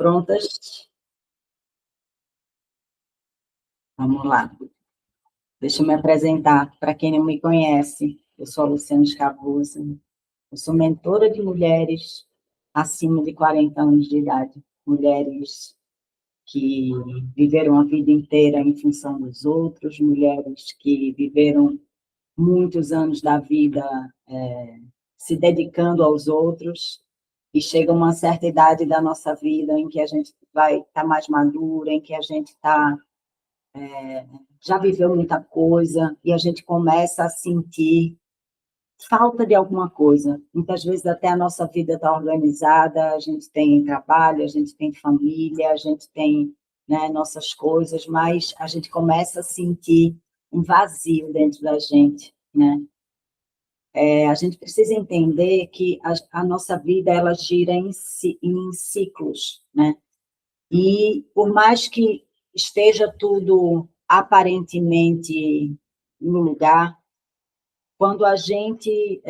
prontas? Vamos lá. Deixa eu me apresentar. Para quem não me conhece, eu sou a Luciana Escabuza. Eu sou mentora de mulheres acima de 40 anos de idade. Mulheres que viveram a vida inteira em função dos outros, mulheres que viveram muitos anos da vida se dedicando aos outros, e chega uma certa idade da nossa vida em que a gente vai estar mais madura, em que a gente já viveu muita coisa, e a gente começa a sentir falta de alguma coisa. Muitas vezes até a nossa vida está organizada, a gente tem trabalho, a gente tem família, a gente tem, né, nossas coisas, mas a gente começa a sentir um vazio dentro da gente, né? A gente precisa entender que a nossa vida ela gira em ciclos, né? E por mais que esteja tudo aparentemente no lugar, quando a gente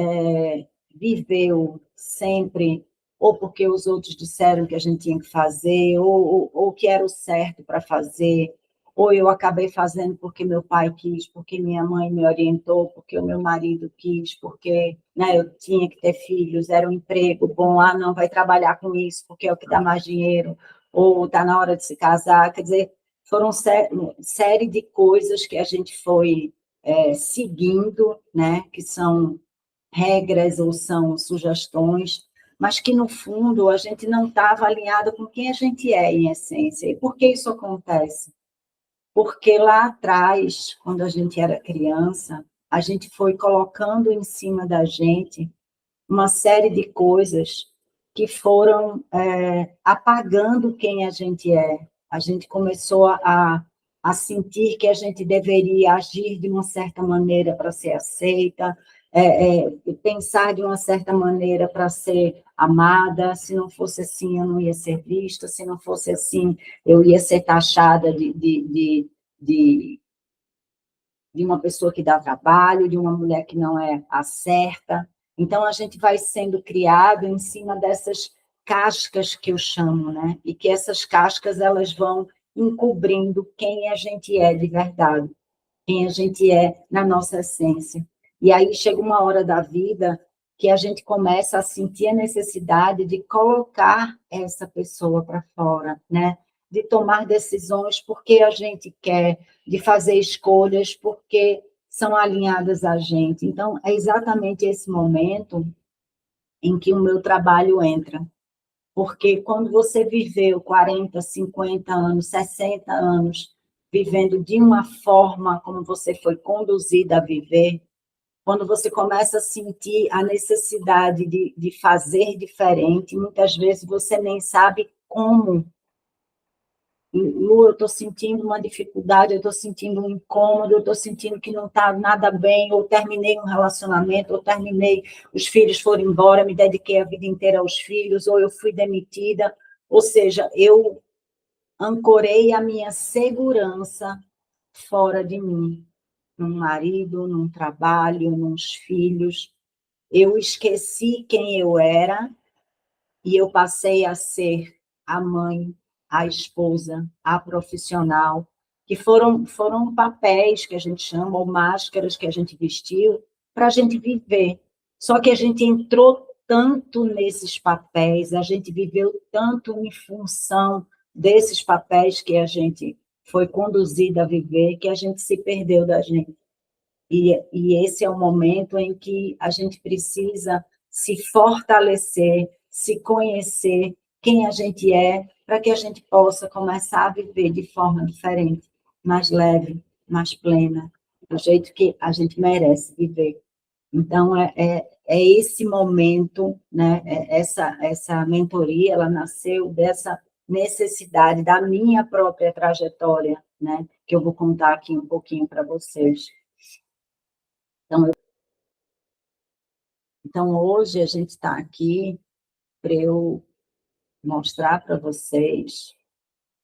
viveu sempre, ou porque os outros disseram que a gente tinha que fazer, ou que era o certo para fazer, ou eu acabei fazendo porque meu pai quis, porque minha mãe me orientou, porque o meu marido quis, porque, né, eu tinha que ter filhos, era um emprego bom, não, vai trabalhar com isso, porque é o que dá mais dinheiro, ou está na hora de se casar, quer dizer, foram série de coisas que a gente foi seguindo, né, que são regras ou são sugestões, mas que, no fundo, a gente não estava alinhado com quem a gente é, em essência. E por que isso acontece? Porque lá atrás, quando a gente era criança, a gente foi colocando em cima da gente uma série de coisas que foram apagando quem a gente é. A gente começou a sentir que a gente deveria agir de uma certa maneira para ser aceita, pensar de uma certa maneira para ser amada. Se não fosse assim, eu não ia ser vista. Se não fosse assim, eu ia ser taxada de uma pessoa que dá trabalho, de uma mulher que não é a certa. Então, a gente vai sendo criado em cima dessas cascas que eu chamo, né? E que essas cascas elas vão encobrindo quem a gente é de verdade, quem a gente é na nossa essência. E aí chega uma hora da vida que a gente começa a sentir a necessidade de colocar essa pessoa para fora, né? De tomar decisões porque a gente quer, de fazer escolhas porque são alinhadas a gente. Então, é exatamente esse momento em que o meu trabalho entra. Porque quando você viveu 40, 50 anos, 60 anos, vivendo de uma forma como você foi conduzida a viver, quando você começa a sentir a necessidade de fazer diferente, muitas vezes você nem sabe como. Lu, eu estou sentindo uma dificuldade, eu estou sentindo um incômodo, eu estou sentindo que não está nada bem, ou terminei um relacionamento, ou terminei, os filhos foram embora, me dediquei a vida inteira aos filhos, ou eu fui demitida, ou seja, eu ancorei a minha segurança fora de mim, num marido, num trabalho, nos filhos. Eu esqueci quem eu era e eu passei a ser a mãe, a esposa, a profissional, que foram papéis que a gente chama, ou máscaras que a gente vestiu para a gente viver. Só que a gente entrou tanto nesses papéis, a gente viveu tanto em função desses papéis que a gente foi conduzida a viver, que a gente se perdeu da gente. E esse é o momento em que a gente precisa se fortalecer, se conhecer quem a gente é, para que a gente possa começar a viver de forma diferente, mais leve, mais plena, do jeito que a gente merece viver. Então, é esse momento, né? Essa mentoria, ela nasceu dessa necessidade da minha própria trajetória, né? Que eu vou contar aqui um pouquinho para vocês. Então, hoje a gente está aqui para eu mostrar para vocês,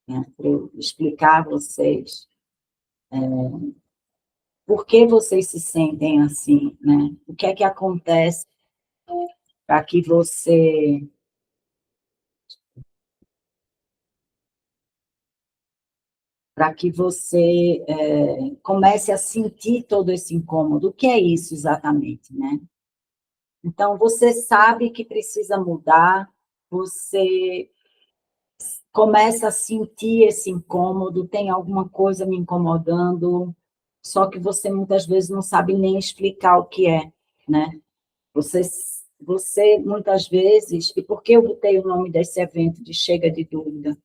né, para eu explicar a vocês por que vocês se sentem assim, né? O que é que acontece para que você para que você comece a sentir todo esse incômodo. O que é isso exatamente, né? Então, você sabe que precisa mudar, você começa a sentir esse incômodo, tem alguma coisa me incomodando, só que você muitas vezes não sabe nem explicar o que é, né? Você, você muitas vezes, e por que eu botei o nome desse evento de Chega de Dúvida?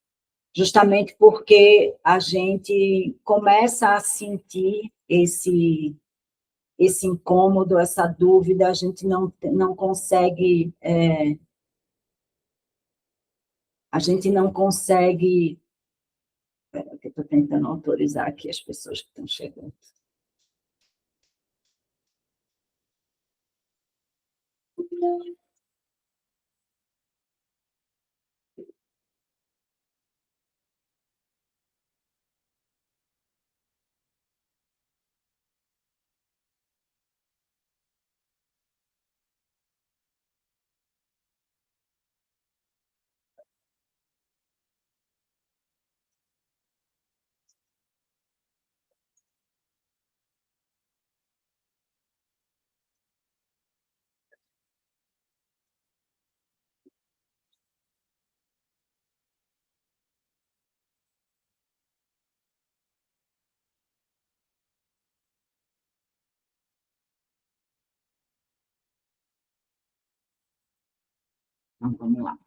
Justamente porque a gente começa a sentir esse incômodo, essa dúvida, a gente não consegue, a gente não consegue, estou tentando autorizar aqui as pessoas que estão chegando. Então, vamos lá.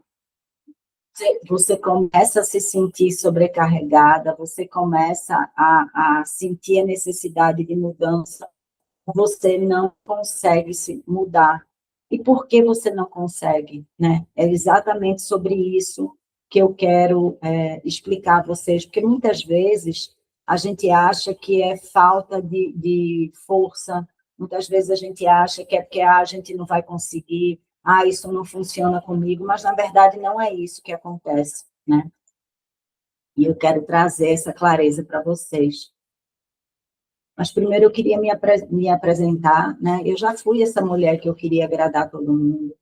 Você começa a se sentir sobrecarregada, você começa a sentir a necessidade de mudança, você não consegue se mudar. E por que você não consegue, né? É exatamente sobre isso que eu quero explicar a vocês, porque muitas vezes a gente acha que é falta de força, muitas vezes a gente acha que é porque a gente não vai conseguir, isso não funciona comigo, mas na verdade não é isso que acontece, né? E eu quero trazer essa clareza para vocês. Mas primeiro eu queria me apresentar, né? Eu já fui essa mulher que eu queria agradar todo mundo.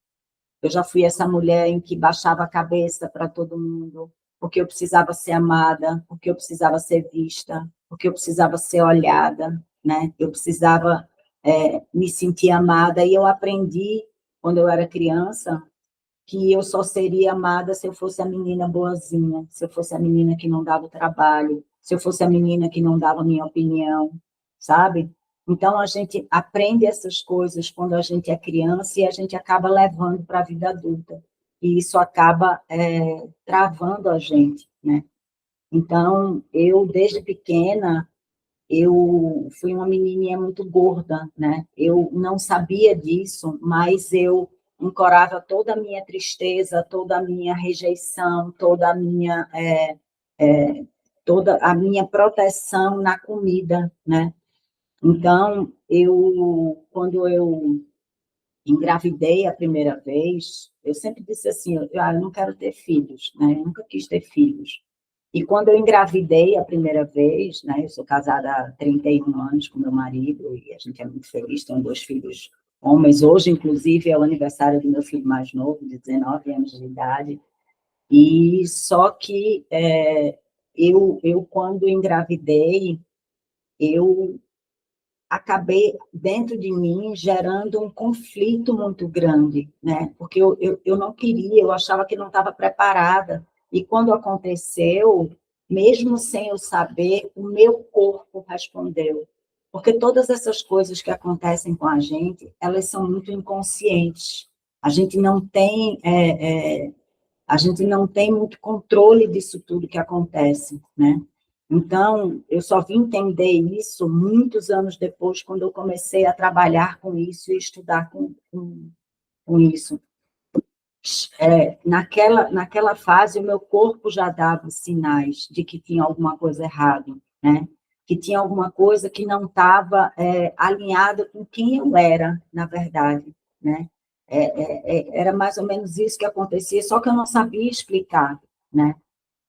Eu já fui essa mulher em que baixava a cabeça para todo mundo, porque eu precisava ser amada, porque eu precisava ser vista, porque eu precisava ser olhada, né? Eu precisava me sentir amada. E eu aprendi, quando eu era criança, que eu só seria amada se eu fosse a menina boazinha, se eu fosse a menina que não dava o trabalho, se eu fosse a menina que não dava a minha opinião, sabe? Então, a gente aprende essas coisas quando a gente é criança e a gente acaba levando para a vida adulta. E isso acaba travando a gente, né? Então, eu, desde pequena, eu fui uma menininha muito gorda, né? Eu não sabia disso, mas eu ancorava toda a minha tristeza, toda a minha rejeição, toda a minha proteção na comida, né? Então, quando eu engravidei a primeira vez, eu sempre disse assim, eu não quero ter filhos, né? Eu nunca quis ter filhos. E quando eu engravidei a primeira vez, né? Eu sou casada há 31 anos com meu marido e a gente é muito feliz, tenho 2 filhos homens. Hoje, inclusive, é o aniversário do meu filho mais novo, de 19 anos de idade. E só que eu quando engravidei, eu acabei, dentro de mim, gerando um conflito muito grande, né? Porque eu não queria, eu achava que não estava preparada. E quando aconteceu, mesmo sem eu saber, o meu corpo respondeu. Porque todas essas coisas que acontecem com a gente, elas são muito inconscientes. A gente não tem, a gente não tem muito controle disso tudo que acontece, né? Então, eu só vim entender isso muitos anos depois, quando eu comecei a trabalhar com isso e estudar com isso. Naquela fase, o meu corpo já dava sinais de que tinha alguma coisa errada, né? Que tinha alguma coisa que não estava alinhada com quem eu era, na verdade, né? Era mais ou menos isso que acontecia, só que eu não sabia explicar, né?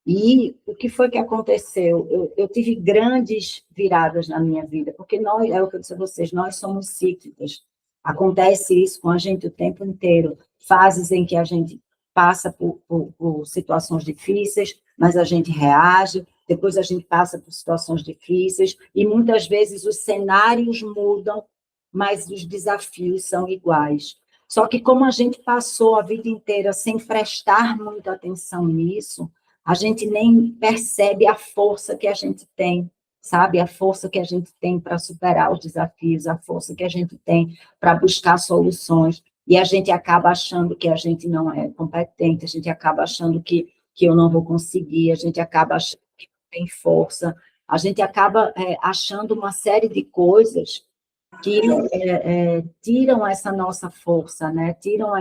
E o que foi que aconteceu? Eu tive grandes viradas na minha vida, porque nós, é o que eu disse a vocês, nós somos cíclicas. Acontece isso com a gente o tempo inteiro. Fases em que a gente passa por situações difíceis, mas a gente reage. depois a gente passa por situações difíceis, e muitas vezes os cenários mudam, mas os desafios são iguais. Só que como a gente passou a vida inteira sem prestar muita atenção nisso, a gente nem percebe a força que a gente tem, sabe? A força que a gente tem para superar os desafios, a força que a gente tem para buscar soluções, e a gente acaba achando que a gente não é competente, a gente acaba achando que eu não vou conseguir, a gente acaba achando que não tem força, a gente acaba achando uma série de coisas que tiram essa nossa força, né? Tiram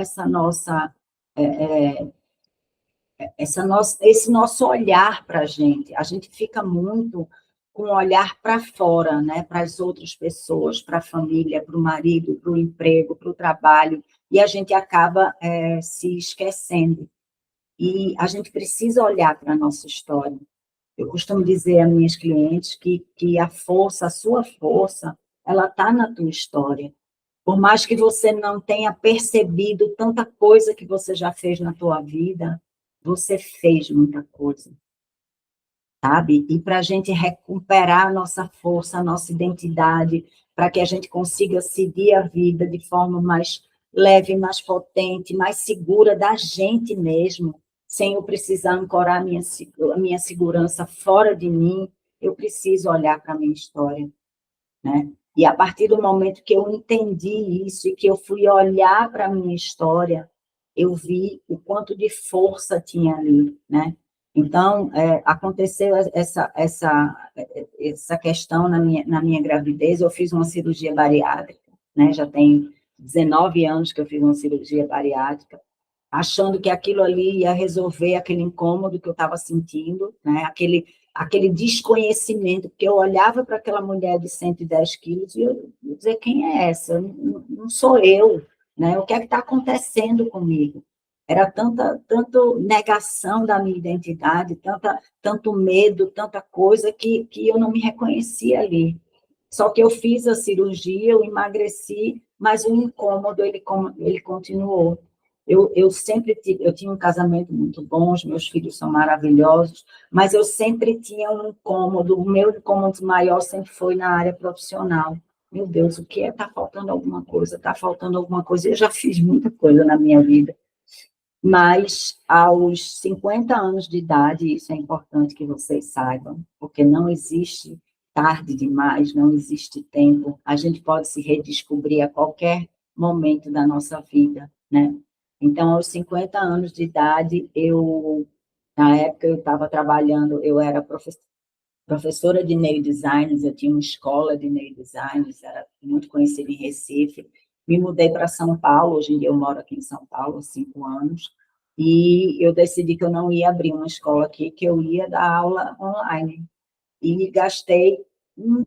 esse nosso olhar para a gente. A gente fica muito com o olhar para fora, né? Para as outras pessoas, para a família, para o marido, para o emprego, para o trabalho, e a gente acaba se esquecendo. E a gente precisa olhar para a nossa história. Eu costumo dizer a minhas clientes que a força, a sua força, ela está na tua história. Por mais que você não tenha percebido tanta coisa que você já fez na tua vida, você fez muita coisa, sabe? E para a gente recuperar a nossa força, a nossa identidade, para que a gente consiga seguir a vida de forma mais leve, mais potente, mais segura da gente mesmo, sem eu precisar ancorar a minha segurança fora de mim, eu preciso olhar para a minha história, né? E a partir do momento que eu entendi isso e que eu fui olhar para a minha história, eu vi o quanto de força tinha ali, né? Então, aconteceu essa questão na minha gravidez, eu fiz uma cirurgia bariátrica, né? Já tem 19 anos que eu fiz uma cirurgia bariátrica, achando que aquilo ali ia resolver aquele incômodo que eu estava sentindo, né? Aquele desconhecimento, porque eu olhava para aquela mulher de 110 quilos e eu dizia, quem é essa? Não sou eu, né? O que é que está acontecendo comigo? Era tanto negação da minha identidade, tanto medo, tanta coisa que eu não me reconhecia ali. Só que eu fiz a cirurgia, eu emagreci, mas o incômodo, ele continuou. Eu sempre tive, eu tinha um casamento muito bom, os meus filhos são maravilhosos, mas eu sempre tinha um incômodo, o meu incômodo maior sempre foi na área profissional. Meu Deus, o que é? Está faltando alguma coisa, está faltando alguma coisa. Eu já fiz muita coisa na minha vida, mas aos 50 anos de idade, isso é importante que vocês saibam, porque não existe tarde demais, não existe tempo, a gente pode se redescobrir a qualquer momento da nossa vida, né? Então, aos 50 anos de idade, na época eu estava trabalhando, eu era professora de nail designers, eu tinha uma escola de nail designers, era muito conhecida em Recife, me mudei para São Paulo, hoje em dia eu moro aqui em São Paulo há 5 anos, e eu decidi que eu não ia abrir uma escola aqui, que eu ia dar aula online, e gastei um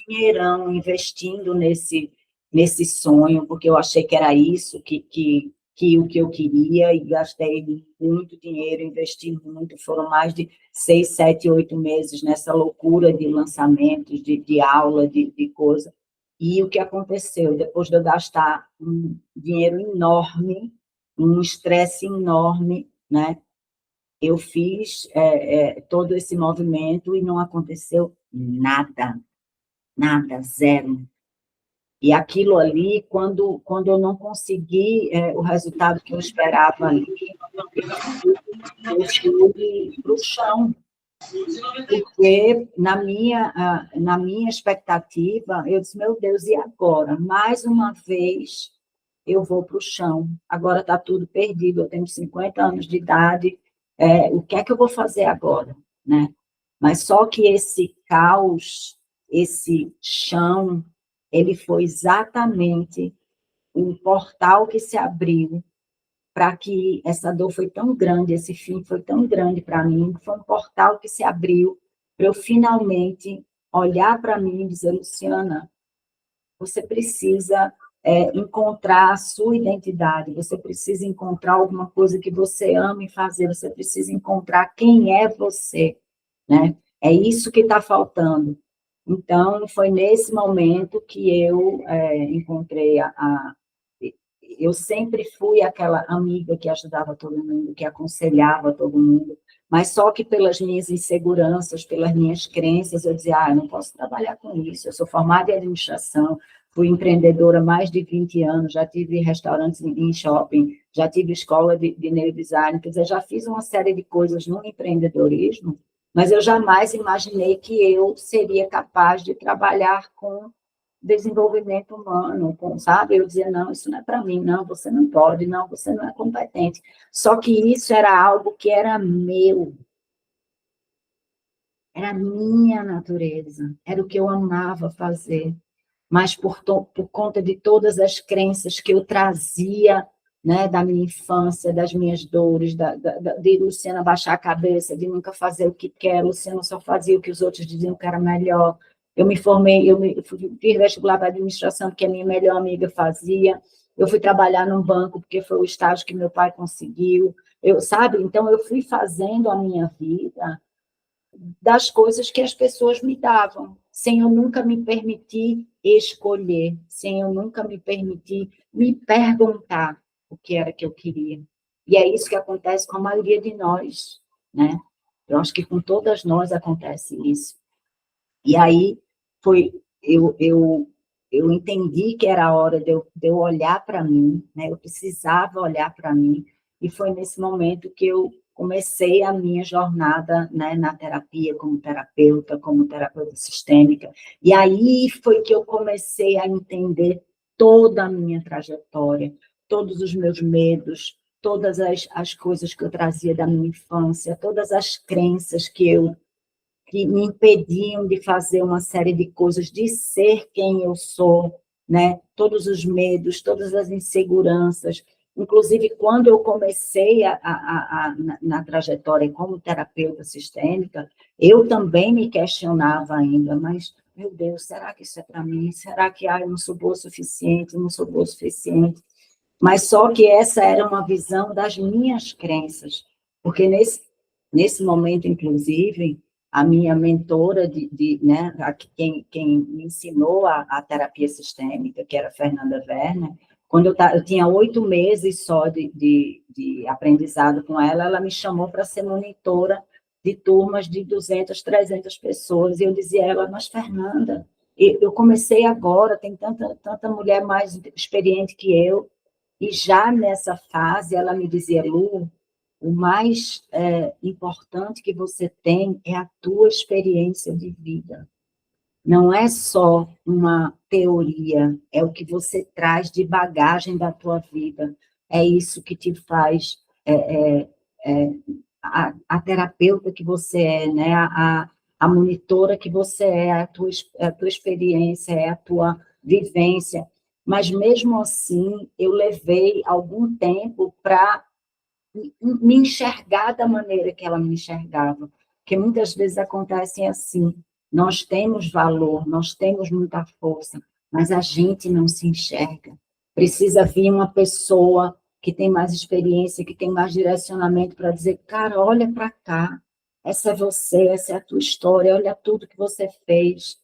dinheirão investindo nesse sonho, porque eu achei que era isso que o que eu queria, e gastei muito dinheiro, investi muito, foram mais de 6, 7, 8 meses nessa loucura de lançamentos, de aula, de coisa. E o que aconteceu? Depois de eu gastar um dinheiro enorme, um estresse enorme, né? Eu fiz todo esse movimento e não aconteceu nada, nada, zero. E aquilo ali, quando eu não consegui o resultado que eu esperava ali, eu fui para o chão, porque na minha expectativa, eu disse, meu Deus, e agora? Mais uma vez eu vou para o chão, agora está tudo perdido, eu tenho 50 anos de idade, o que é que eu vou fazer agora? Né? Mas só que esse caos, esse chão, ele foi exatamente um portal que se abriu para que essa dor foi tão grande, esse fim foi tão grande para mim, foi um portal que se abriu para eu finalmente olhar para mim e dizer, Luciana, você precisa encontrar a sua identidade, você precisa encontrar alguma coisa que você ame fazer, você precisa encontrar quem é você, né? É isso que está faltando. Então, foi nesse momento que eu encontrei eu sempre fui aquela amiga que ajudava todo mundo, que aconselhava todo mundo, Mas só que pelas minhas inseguranças, pelas minhas crenças, eu dizia, eu não posso trabalhar com isso, eu sou formada em administração, fui empreendedora há mais de 20 anos, já tive restaurantes em shopping, já tive escola de neurodesign, quer dizer, já fiz uma série de coisas no empreendedorismo, mas eu jamais imaginei que eu seria capaz de trabalhar com desenvolvimento humano, sabe? Eu dizia, não, isso não é para mim, não, você não pode, não, você não é competente. Só que isso era algo que era meu, era a minha natureza, era o que eu amava fazer, mas por conta de todas as crenças que eu trazia, né, da minha infância, das minhas dores, de Luciana baixar a cabeça, de nunca fazer o que quer, Luciana só fazia o que os outros diziam que era melhor. Eu me formei, fiz vestibular para administração porque a minha melhor amiga fazia. Eu fui trabalhar num banco porque foi o estágio que meu pai conseguiu. Sabe? Então, eu fui fazendo a minha vida das coisas que as pessoas me davam, sem eu nunca me permitir escolher, sem eu nunca me permitir me perguntar o que era que eu queria. E é isso que acontece com a maioria de nós, né? Eu acho que com todas nós acontece isso. E aí foi, eu entendi que era a hora de eu olhar para mim, né? Eu precisava olhar para mim, e foi nesse momento que eu comecei a minha jornada, né, na terapia, como terapeuta sistêmica, e aí foi que eu comecei a entender toda a minha trajetória, todos os meus medos, todas as coisas que eu trazia da minha infância, todas as crenças que me impediam de fazer uma série de coisas, de ser quem eu sou, né? Todos os medos, todas as inseguranças. Inclusive, quando eu comecei na trajetória como terapeuta sistêmica, eu também me questionava ainda, mas, meu Deus, será que isso é para mim? Será que eu não sou boa o suficiente? Não sou boa o suficiente? Mas só que essa era uma visão das minhas crenças, porque nesse momento, inclusive, a minha mentora, né, quem me ensinou a terapia sistêmica, que era a Fernanda Werner, quando eu tinha 8 meses só de aprendizado com ela, ela me chamou para ser monitora de turmas de 200, 300 pessoas, e eu dizia a ela, mas Fernanda, eu comecei agora, tem tanta mulher mais experiente que eu, e já nessa fase ela me dizia, Lu, o mais importante que você tem é a tua experiência de vida. Não é só uma teoria, é o que você traz de bagagem da tua vida. É isso que te faz a terapeuta que você é, né? A monitora que você é, a tua experiência, é a tua vivência. Mas, mesmo assim, eu levei algum tempo para me enxergar da maneira que ela me enxergava. Porque muitas vezes acontece assim, nós temos valor, nós temos muita força, mas a gente não se enxerga. Precisa vir uma pessoa que tem mais experiência, que tem mais direcionamento para dizer, cara, olha para cá, essa é você, essa é a tua história, olha tudo que você fez.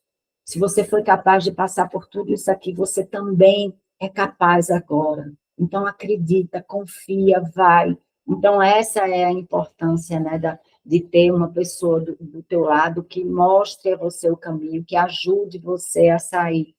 Se você foi capaz de passar por tudo isso aqui, você também é capaz agora. Então, acredita, confia, vai. Então, essa é a importância, né, de ter uma pessoa do teu lado que mostre a você o caminho, que ajude você a sair.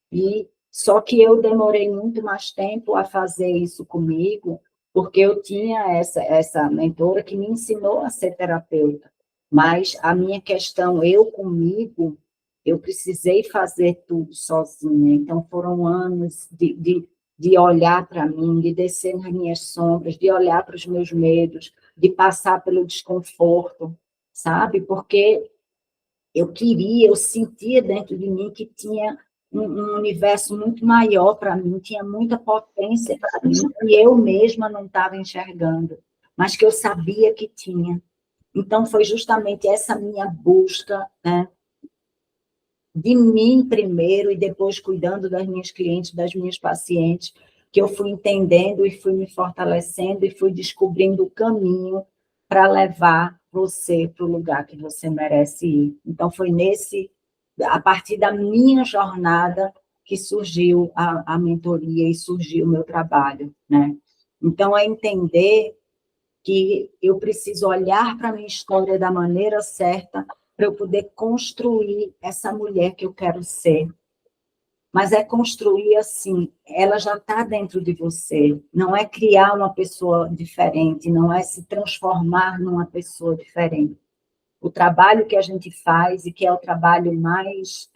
E só que eu demorei muito mais tempo a fazer isso comigo, porque eu tinha essa mentora que me ensinou a ser terapeuta. Mas a minha questão, eu comigo, eu precisei fazer tudo sozinha. Então, foram anos de olhar para mim, de descer nas minhas sombras, de olhar para os meus medos, de passar pelo desconforto, sabe? Porque eu sentia dentro de mim que tinha um universo muito maior para mim, tinha muita potência para mim, e eu mesma não estava enxergando, mas que eu sabia que tinha. Então, foi justamente essa minha busca, né, de mim primeiro, e depois cuidando das minhas clientes, das minhas pacientes, que eu fui entendendo e fui me fortalecendo e fui descobrindo o caminho para levar você para o lugar que você merece ir. Então, foi a partir da minha jornada que surgiu a mentoria e surgiu o meu trabalho, né? Então, é entender que eu preciso olhar para a minha história da maneira certa para eu poder construir essa mulher que eu quero ser. Mas é construir assim, ela já está dentro de você, não é criar uma pessoa diferente, não é se transformar numa pessoa diferente. O trabalho que a gente faz, e que é o trabalho mais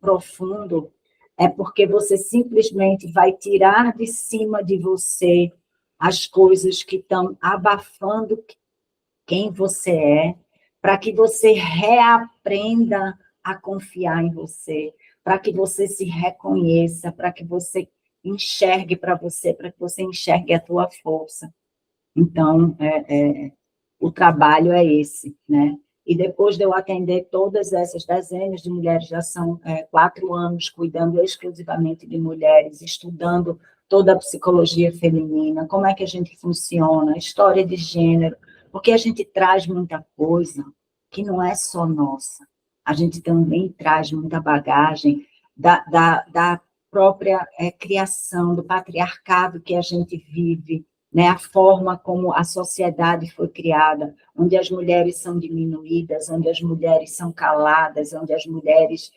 profundo, é porque você simplesmente vai tirar de cima de você as coisas que estão abafando quem você é, para que você reaprenda a confiar em você, para que você se reconheça, para que você enxergue para você, para que você enxergue a tua força. Então, o trabalho é esse, né? E depois de eu atender todas essas dezenas de mulheres, já são 4 anos cuidando exclusivamente de mulheres, estudando toda a psicologia feminina, como é que a gente funciona, história de gênero, porque a gente traz muita coisa que não é só nossa, a gente também traz muita bagagem da própria criação, do patriarcado que a gente vive, né, a forma como a sociedade foi criada, onde as mulheres são diminuídas, onde as mulheres são caladas, onde as mulheres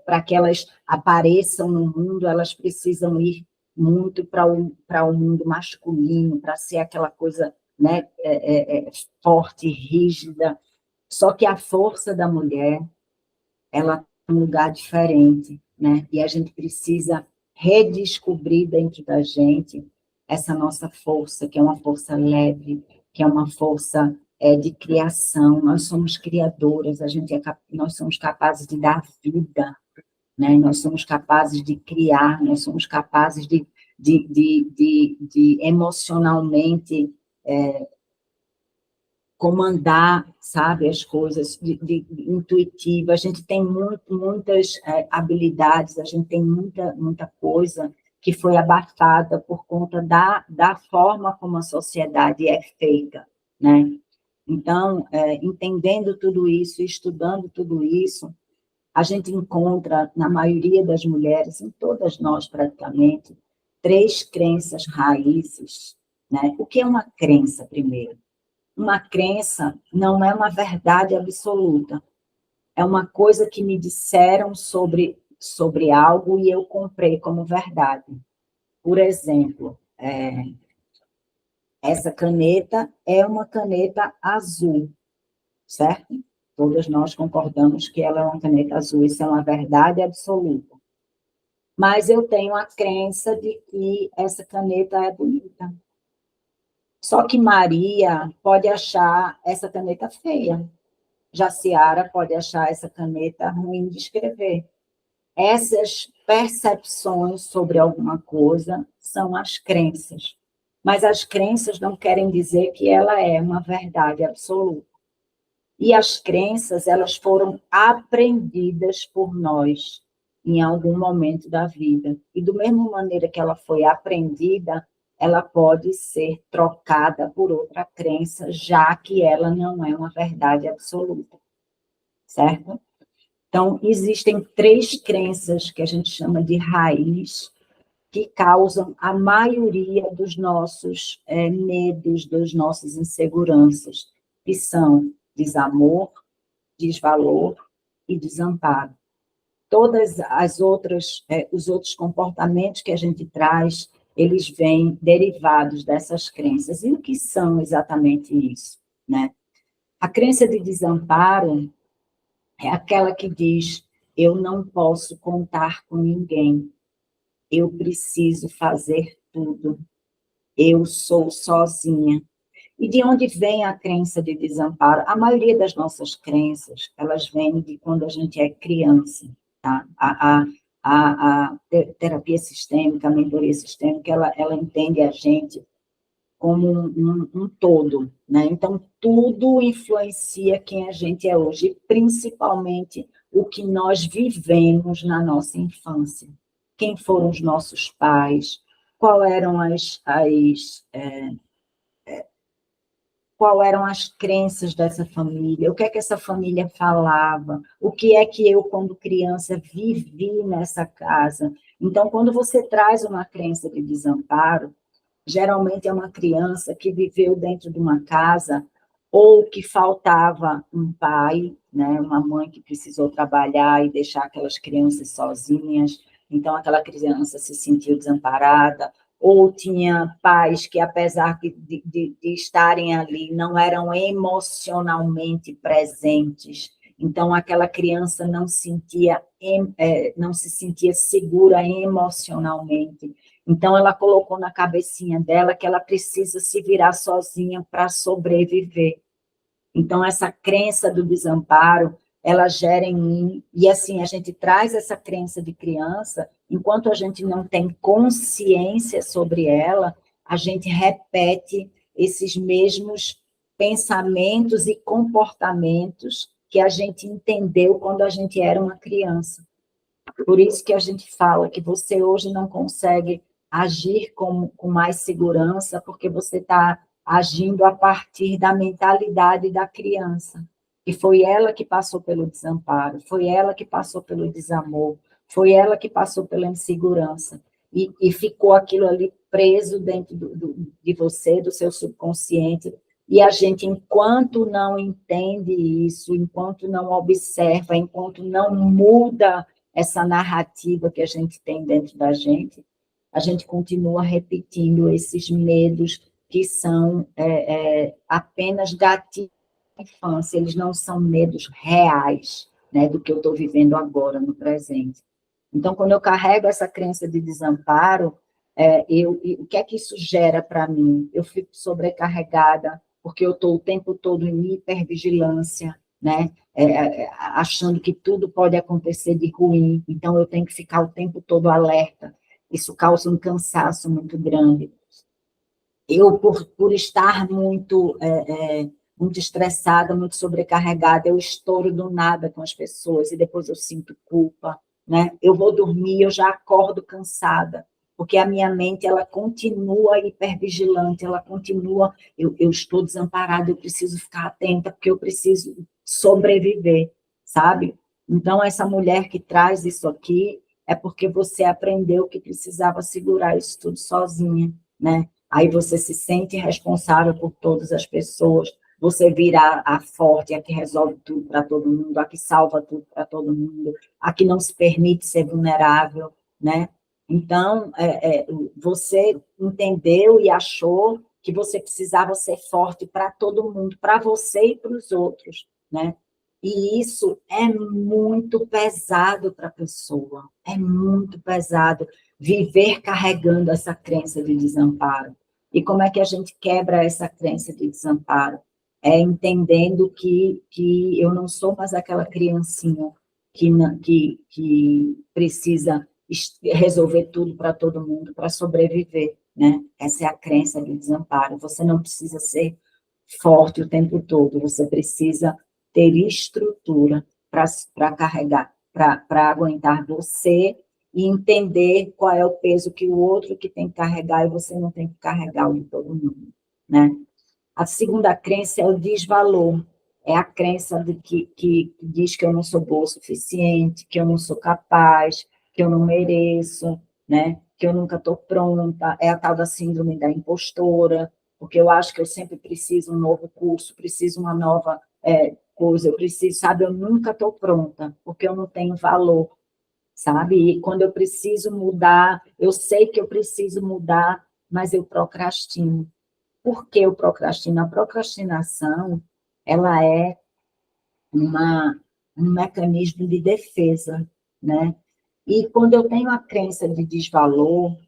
para que elas apareçam no mundo, elas precisam ir muito para o mundo masculino, para ser aquela coisa, né, forte, rígida. Só que a força da mulher, ela tem um lugar diferente, né? E a gente precisa redescobrir dentro da gente essa nossa força, que é uma força leve, que é uma força de criação. Nós somos criadoras, nós somos capazes de dar vida, né? Nós somos capazes de criar, nós somos capazes de emocionalmente comandar, sabe, as coisas intuitiva. A gente tem muitas habilidades, a gente tem muita coisa que foi abafada por conta da forma como a sociedade é feita, né? Então, entendendo tudo isso, estudando tudo isso, a gente encontra, na maioria das mulheres, em todas nós praticamente, 3 crenças raízes, né? O que é uma crença, primeiro? Uma crença não é uma verdade absoluta, é uma coisa que me disseram sobre algo e eu comprei como verdade. Por exemplo, essa caneta é uma caneta azul, certo? Todas nós concordamos que ela é uma caneta azul, isso é uma verdade absoluta. Mas eu tenho a crença de que essa caneta é bonita. Só que Maria pode achar essa caneta feia. Jaciara pode achar essa caneta ruim de escrever. Essas percepções sobre alguma coisa são as crenças. Mas as crenças não querem dizer que ela é uma verdade absoluta. E as crenças, elas foram aprendidas por nós em algum momento da vida. E da mesma maneira que ela foi aprendida, ela pode ser trocada por outra crença, já que ela não é uma verdade absoluta, certo? Então, existem 3 crenças que a gente chama de raiz, que causam a maioria dos nossos medos, das nossas inseguranças, que são desamor, desvalor e desamparo. Todas as outras, os outros comportamentos que a gente traz, eles vêm derivados dessas crenças. E o que são exatamente isso, né? A crença de desamparo é aquela que diz: eu não posso contar com ninguém, eu preciso fazer tudo, eu sou sozinha. E de onde vem a crença de desamparo? A maioria das nossas crenças, elas vêm de quando a gente é criança, tá? A terapia sistêmica, a mentoria sistêmica, ela entende a gente como um todo, né? Então, tudo influencia quem a gente é hoje, principalmente o que nós vivemos na nossa infância. Quem foram os nossos pais, qual eram qual eram as crenças dessa família, o que é que essa família falava, o que é que eu, quando criança, vivi nessa casa. Então, quando você traz uma crença de desamparo, Geralmente é uma criança que viveu dentro de uma casa ou que faltava um pai, né, uma mãe que precisou trabalhar e deixar aquelas crianças sozinhas, então aquela criança se sentiu desamparada, ou tinha pais que, apesar de estarem ali, não eram emocionalmente presentes, então aquela criança não se sentia segura emocionalmente. Então, ela colocou na cabecinha dela que ela precisa se virar sozinha para sobreviver. Então, essa crença do desamparo, ela gera em mim, e assim, a gente traz essa crença de criança, enquanto a gente não tem consciência sobre ela, a gente repete esses mesmos pensamentos e comportamentos que a gente entendeu quando a gente era uma criança. Por isso que a gente fala que você hoje não consegue agir com mais segurança, porque você está agindo a partir da mentalidade da criança. E foi ela que passou pelo desamparo, foi ela que passou pelo desamor, foi ela que passou pela insegurança. E ficou aquilo ali preso dentro de você, do seu subconsciente. E a gente, enquanto não entende isso, enquanto não observa, enquanto não muda essa narrativa que a gente tem dentro da gente, a gente continua repetindo esses medos que são apenas gatilhos da infância, eles não são medos reais, né, do que eu estou vivendo agora, no presente. Então, quando eu carrego essa crença de desamparo, o que é que isso gera para mim? Eu fico sobrecarregada, porque eu estou o tempo todo em hipervigilância, né? Achando que tudo pode acontecer de ruim, então eu tenho que ficar o tempo todo alerta. Isso causa um cansaço muito grande. Eu, por estar muito estressada, muito sobrecarregada, eu estouro do nada com as pessoas e depois eu sinto culpa, né? Eu vou dormir, eu já acordo cansada, porque a minha mente, ela continua hipervigilante, ela continua, eu estou desamparada, eu preciso ficar atenta, porque eu preciso sobreviver, sabe? Então, essa mulher que traz isso aqui é porque você aprendeu que precisava segurar isso tudo sozinha, né? Aí você se sente responsável por todas as pessoas, você vira a forte, a que resolve tudo para todo mundo, a que salva tudo para todo mundo, a que não se permite ser vulnerável, né? Então, você entendeu e achou que você precisava ser forte para todo mundo, para você e para os outros, né? E isso é muito pesado para a pessoa, é muito pesado viver carregando essa crença de desamparo. E como é que a gente quebra essa crença de desamparo? É entendendo que eu não sou mais aquela criancinha que precisa resolver tudo para todo mundo, para sobreviver, né? Essa é a crença de desamparo. Você não precisa ser forte o tempo todo, você precisa ter estrutura para carregar, para aguentar você e entender qual é o peso que o outro que tem que carregar e você não tem que carregar o de todo mundo, né? A segunda crença é o desvalor, é a crença que diz que eu não sou boa o suficiente, que eu não sou capaz, que eu não mereço, né? Que eu nunca estou pronta, é a tal da síndrome da impostora, porque eu acho que eu sempre preciso um novo curso, preciso uma nova coisa, eu preciso, sabe, eu nunca estou pronta, porque eu não tenho valor, sabe? E quando eu preciso mudar, eu sei que eu preciso mudar, mas eu procrastino. Por que eu procrastino? A procrastinação, ela é uma, um mecanismo de defesa, né? E quando eu tenho a crença de desvalor,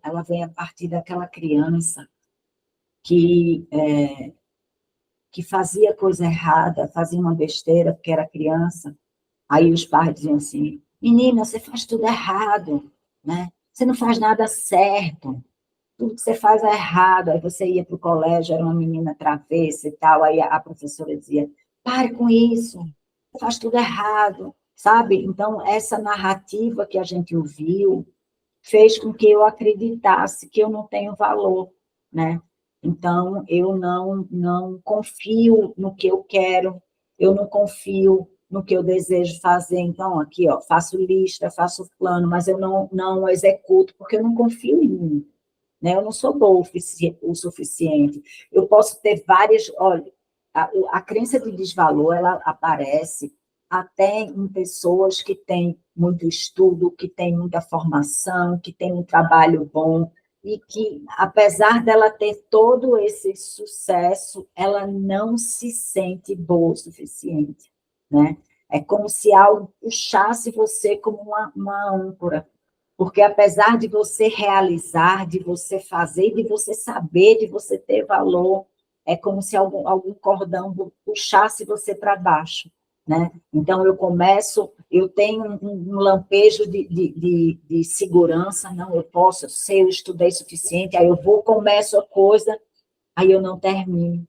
ela vem a partir daquela criança que, que fazia coisa errada, fazia uma besteira porque era criança, aí os pais diziam assim, menina, você faz tudo errado, né? Você não faz nada certo, tudo que você faz é errado. Aí você ia para o colégio, era uma menina travessa e tal, aí a professora dizia, pare com isso, você faz tudo errado, sabe? Então, essa narrativa que a gente ouviu fez com que eu acreditasse que eu não tenho valor, né? Então, eu não confio no que eu quero, eu não confio no que eu desejo fazer. Então, aqui, ó, faço lista, faço plano, mas eu não executo, porque eu não confio em mim. né? Eu não sou boa o suficiente. Eu posso ter várias... Olha, a crença de desvalor, ela aparece até em pessoas que têm muito estudo, que têm muita formação, que têm um trabalho bom, e que, apesar dela ter todo esse sucesso, ela não se sente boa o suficiente, né? É como se algo puxasse você como uma âncora, porque apesar de você realizar, de você fazer, de você saber, de você ter valor, é como se algum cordão puxasse você para baixo, né? Então, eu tenho um lampejo de segurança, não, eu posso, eu sei, eu estudei suficiente, aí eu vou, começo a coisa, aí eu não termino,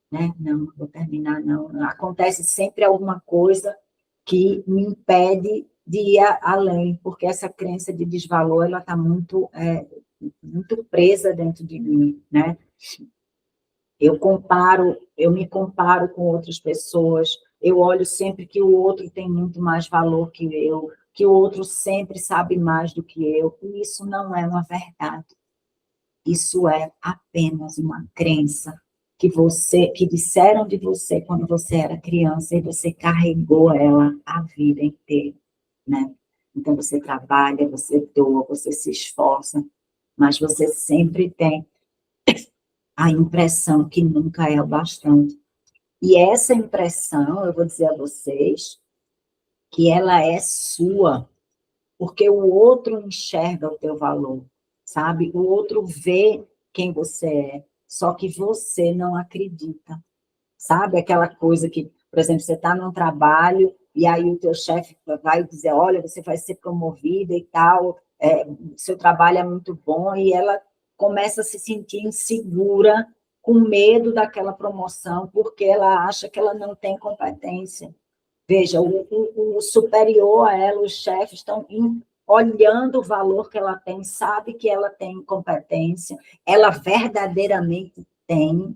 né? Não vou terminar, não. Acontece sempre alguma coisa que me impede de ir além, porque essa crença de desvalor, ela está muito presa dentro de mim, né? Eu me comparo com outras pessoas, eu olho sempre que o outro tem muito mais valor que o outro sempre sabe mais do que eu, e isso não é uma verdade. Isso é apenas uma crença que disseram de você quando você era criança e você carregou ela a vida inteira, né? Então, você trabalha, você doa, você se esforça, mas você sempre tem a impressão que nunca é o bastante. E essa impressão, eu vou dizer a vocês, que ela é sua, porque o outro enxerga o teu valor, sabe? O outro vê quem você é, só que você não acredita, sabe? Aquela coisa que, por exemplo, você está num trabalho e aí o teu chefe vai dizer, olha, você vai ser promovida e tal, seu trabalho é muito bom, e ela começa a se sentir insegura, com medo daquela promoção, porque ela acha que ela não tem competência. Veja, o superior a ela, os chefes, estão olhando o valor que ela tem, sabe que ela tem competência, ela verdadeiramente tem,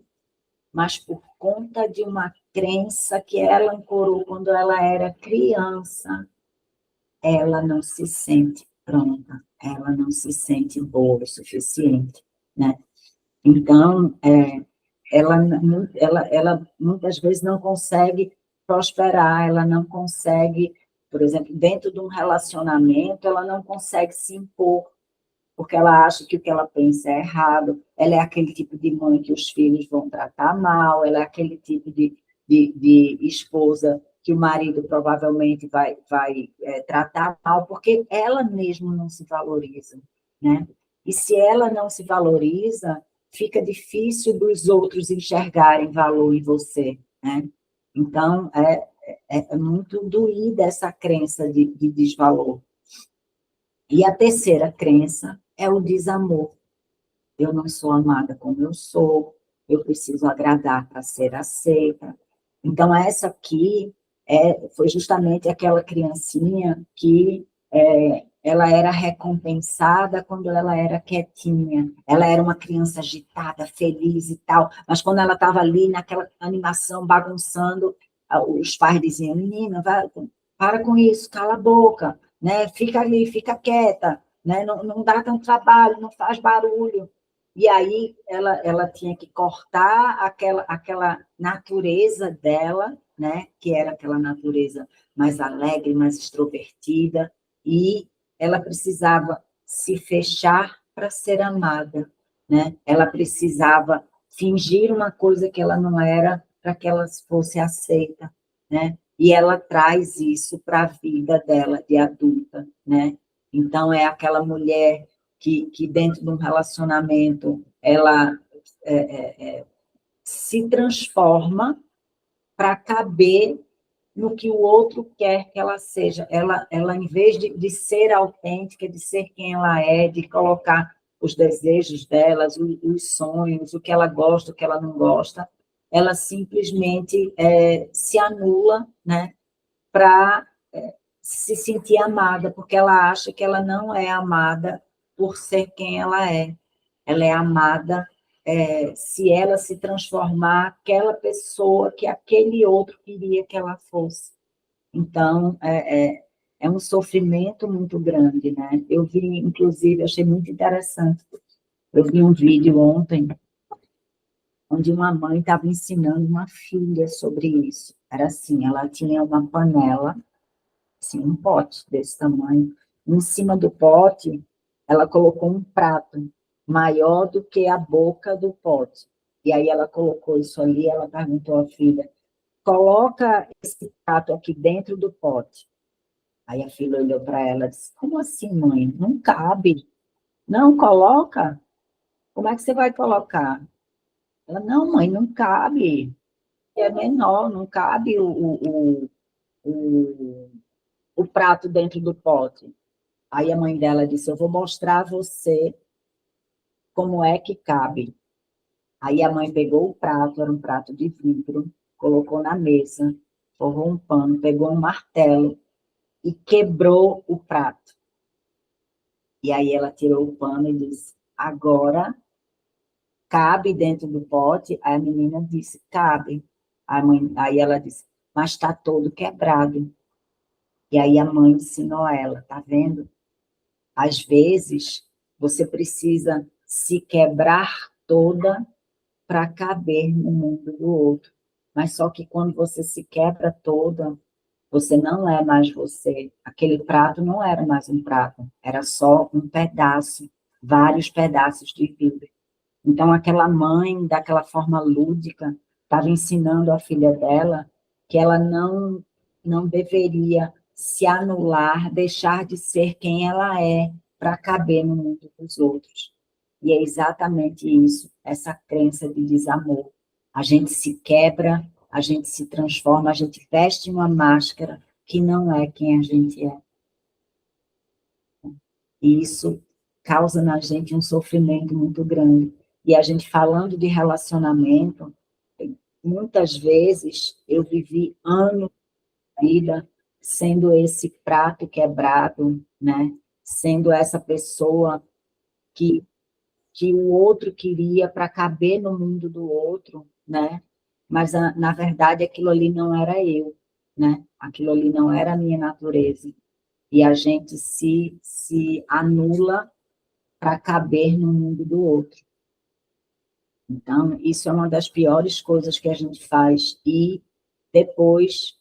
mas por conta de uma crença que ela ancorou quando ela era criança, ela não se sente pronta, ela não se sente boa o suficiente, né? Então, ela muitas vezes não consegue prosperar, ela não consegue, por exemplo, dentro de um relacionamento, ela não consegue se impor, porque ela acha que o que ela pensa é errado, ela é aquele tipo de mãe que os filhos vão tratar mal, ela é aquele tipo de esposa que o marido provavelmente vai tratar mal, porque ela mesma não se valoriza, né? E se ela não se valoriza, fica difícil dos outros enxergarem valor em você, né? Então, é muito doída essa crença de desvalor. E a terceira crença é o desamor. Eu não sou amada como eu sou, eu preciso agradar para ser aceita. Então, essa aqui foi justamente aquela criancinha que ela era recompensada quando ela era quietinha. Ela era uma criança agitada, feliz e tal, mas quando ela estava ali naquela animação, bagunçando, os pais diziam, menina, vai, para com isso, cala a boca, né? Fica ali, fica quieta, né? Não dá tanto trabalho, não faz barulho. E aí ela tinha que cortar aquela natureza dela, né? Que era aquela natureza mais alegre, mais extrovertida, e ela precisava se fechar para ser amada, né? Ela precisava fingir uma coisa que ela não era para que ela fosse aceita, né? E ela traz isso para a vida dela de adulta, né? Então, é aquela mulher que dentro de um relacionamento, ela se transforma para caber no que o outro quer que ela seja. Ela em vez de ser autêntica, de ser quem ela é, de colocar os desejos delas, os sonhos, o que ela gosta, o que ela não gosta, ela simplesmente se anula, né, para se sentir amada, porque ela acha que ela não é amada por ser quem ela é. Ela é amada se ela se transformar aquela pessoa que aquele outro queria que ela fosse. Então, é um sofrimento muito grande, né? Eu vi, inclusive, achei muito interessante Eu vi um vídeo ontem, onde uma mãe estava ensinando uma filha sobre isso. Era assim, ela tinha uma panela, assim, um pote desse tamanho. Em cima do pote, ela colocou um prato maior do que a boca do pote. E aí ela colocou isso ali, ela perguntou à filha, coloca esse prato aqui dentro do pote. Aí a filha olhou para ela e disse, como assim, mãe? Não cabe. Não, coloca. Como é que você vai colocar? Ela, não, mãe, não cabe. É menor, não cabe o, o prato dentro do pote. Aí a mãe dela disse, eu vou mostrar a você como é que cabe. Aí a mãe pegou o prato, era um prato de vidro, colocou na mesa, forrou um pano, pegou um martelo e quebrou o prato. E aí ela tirou o pano e disse, agora cabe dentro do pote? Aí a menina disse, cabe. Aí ela disse, mas está todo quebrado. E aí a mãe ensinou a ela, tá vendo? Às vezes, você precisa se quebrar toda para caber no mundo do outro. Mas só que quando você se quebra toda, você não é mais você. Aquele prato não era mais um prato, era só um pedaço, vários pedaços de vidro. Então, aquela mãe, daquela forma lúdica, estava ensinando a filha dela que ela não deveria se anular, deixar de ser quem ela é, para caber no mundo dos outros. E é exatamente isso, essa crença de desamor. A gente se quebra, a gente se transforma, a gente veste uma máscara que não é quem a gente é. E isso causa na gente um sofrimento muito grande. E a gente falando de relacionamento, muitas vezes eu vivi anos de vida sendo esse prato quebrado, né? Sendo essa pessoa que, que o outro queria para caber no mundo do outro, né? Mas, na verdade, aquilo ali não era eu, né? Aquilo ali não era a minha natureza. E a gente se anula para caber no mundo do outro. Então, isso é uma das piores coisas que a gente faz. E depois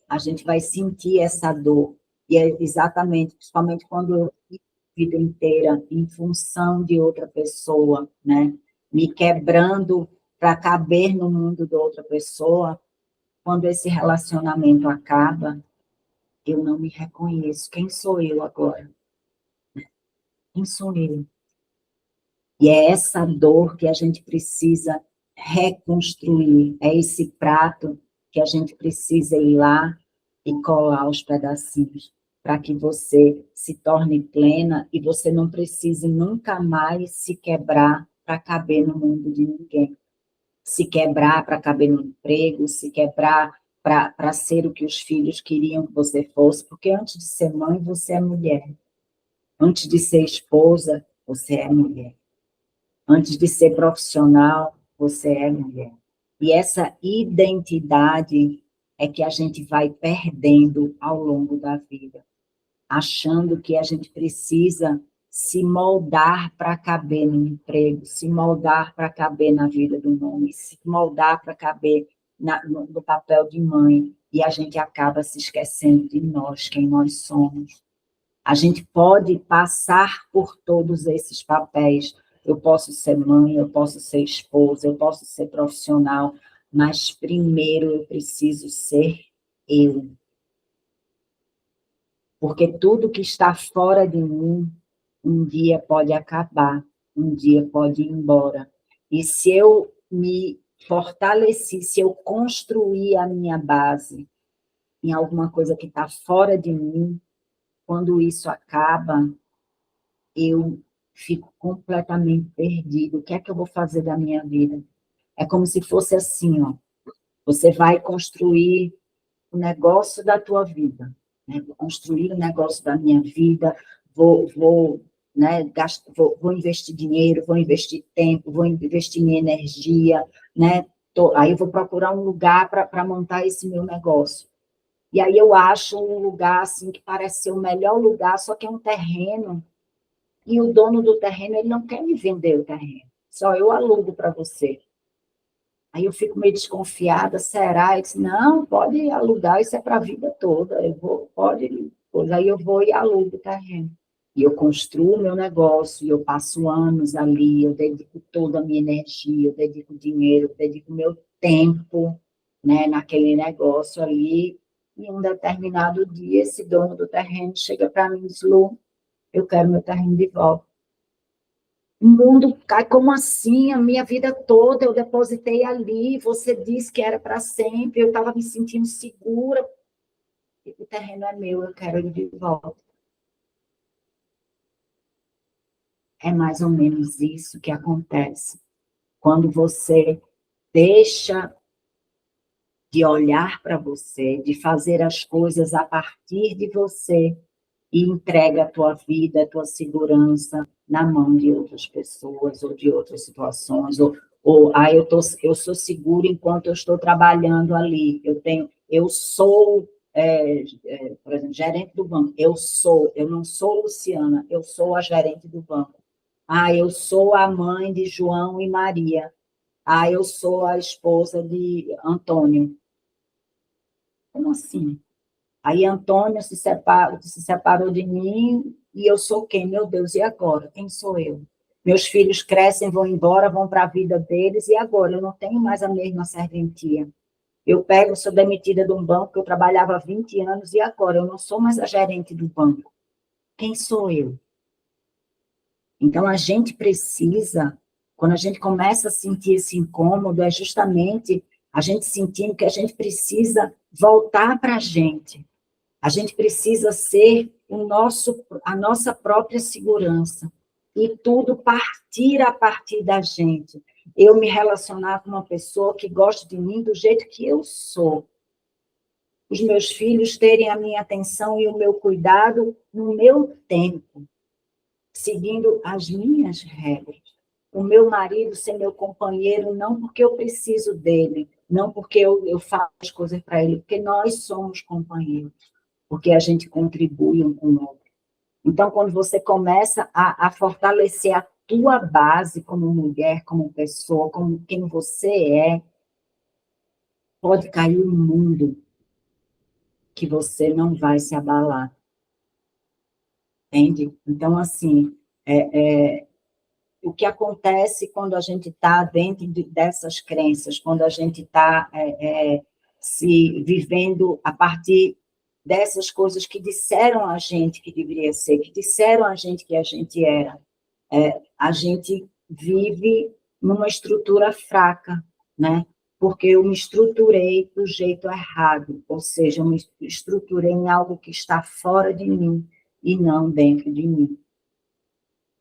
a gente vai sentir essa dor. E é exatamente, principalmente quando eu vivo a vida inteira em função de outra pessoa, né? Me quebrando para caber no mundo de outra pessoa, quando esse relacionamento acaba, eu não me reconheço. Quem sou eu agora? Quem sou eu? E é essa dor que a gente precisa reconstruir, é esse prato que a gente precisa ir lá e colar os pedacinhos, para que você se torne plena e você não precise nunca mais se quebrar para caber no mundo de ninguém. Se quebrar para caber no emprego, se quebrar para ser o que os filhos queriam que você fosse, porque antes de ser mãe, você é mulher. Antes de ser esposa, você é mulher. Antes de ser profissional, você é mulher. E essa identidade é que a gente vai perdendo ao longo da vida, achando que a gente precisa se moldar para caber no emprego, se moldar para caber na vida do homem, se moldar para caber no papel de mãe, e a gente acaba se esquecendo de nós, quem nós somos. A gente pode passar por todos esses papéis. Eu posso ser mãe, eu posso ser esposa, eu posso ser profissional, mas primeiro eu preciso ser eu. Porque tudo que está fora de mim, um dia pode acabar, um dia pode ir embora. E se eu me fortaleci, se eu construir a minha base em alguma coisa que está fora de mim, quando isso acaba, eu fico completamente perdido. O que é que eu vou fazer da minha vida? É como se fosse assim, ó. Você vai construir o negócio da tua vida, né? Vou construir o negócio da minha vida, né, vou investir dinheiro, vou investir tempo, vou investir minha energia, né? Aí eu vou procurar um lugar para montar esse meu negócio. E aí eu acho um lugar assim que parece ser o melhor lugar, só que é um terreno e o dono do terreno, ele não quer me vender o terreno, só eu alugo para você. Aí eu fico meio desconfiada, será? Ele disse, não, pode alugar, isso é para a vida toda, pode, pois aí eu vou e alugo o terreno. E eu construo o meu negócio, e eu passo anos ali, eu dedico toda a minha energia, eu dedico dinheiro, eu dedico meu tempo, né, naquele negócio ali, e um determinado dia, esse dono do terreno chega para mim e diz, Lu, eu quero meu terreno de volta. O mundo cai, como assim? A minha vida toda eu depositei ali, você disse que era para sempre, eu estava me sentindo segura. O terreno é meu, eu quero ele de volta. É mais ou menos isso que acontece. Quando você deixa de olhar para você, de fazer as coisas a partir de você, e entrega a tua vida, a tua segurança na mão de outras pessoas ou de outras situações, eu sou seguro enquanto eu estou trabalhando ali, eu sou, por exemplo, gerente do banco, eu não sou Luciana, eu sou a gerente do banco. Eu sou a mãe de João e Maria. Eu sou a esposa de Antônio. Como assim? Aí Antônio se separou de mim e eu sou quem? Meu Deus, e agora? Quem sou eu? Meus filhos crescem, vão embora, vão para a vida deles, e agora? Eu não tenho mais a mesma serventia. Eu sou demitida de um banco que eu trabalhava há 20 anos, e agora? Eu não sou mais a gerente do banco. Quem sou eu? Então, a gente precisa, quando a gente começa a sentir esse incômodo, é justamente a gente sentindo que a gente precisa voltar para a gente. A gente precisa ser a nossa própria segurança. E tudo partir a partir da gente. Eu me relacionar com uma pessoa que gosta de mim do jeito que eu sou. Os meus filhos terem a minha atenção e o meu cuidado no meu tempo, seguindo as minhas regras. O meu marido ser meu companheiro, não porque eu preciso dele, não porque eu faço as coisas para ele, porque nós somos companheiros, porque a gente contribui um com o outro. Então, quando você começa a fortalecer a tua base como mulher, como pessoa, como quem você é, pode cair um mundo que você não vai se abalar. Entende? Então, assim, o que acontece quando a gente está dentro dessas crenças, quando a gente está se vivendo a partir dessas coisas que disseram a gente que deveria ser, que disseram a gente que a gente era, a gente vive numa estrutura fraca, né? Porque eu me estruturei do jeito errado, ou seja, eu me estruturei em algo que está fora de mim e não dentro de mim.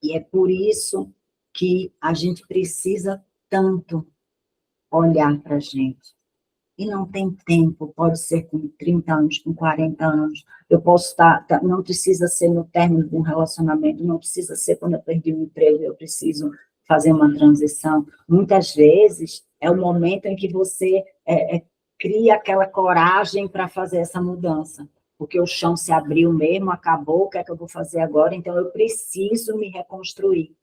E é por isso que a gente precisa tanto olhar para a gente. E não tem tempo, pode ser com 30 anos, com 40 anos, eu posso não precisa ser no término de um relacionamento, não precisa ser quando eu perdi o emprego, eu preciso fazer uma transição. Muitas vezes é o momento em que você cria aquela coragem para fazer essa mudança, porque o chão se abriu mesmo, acabou, o que é que eu vou fazer agora? Então, eu preciso me reconstruir.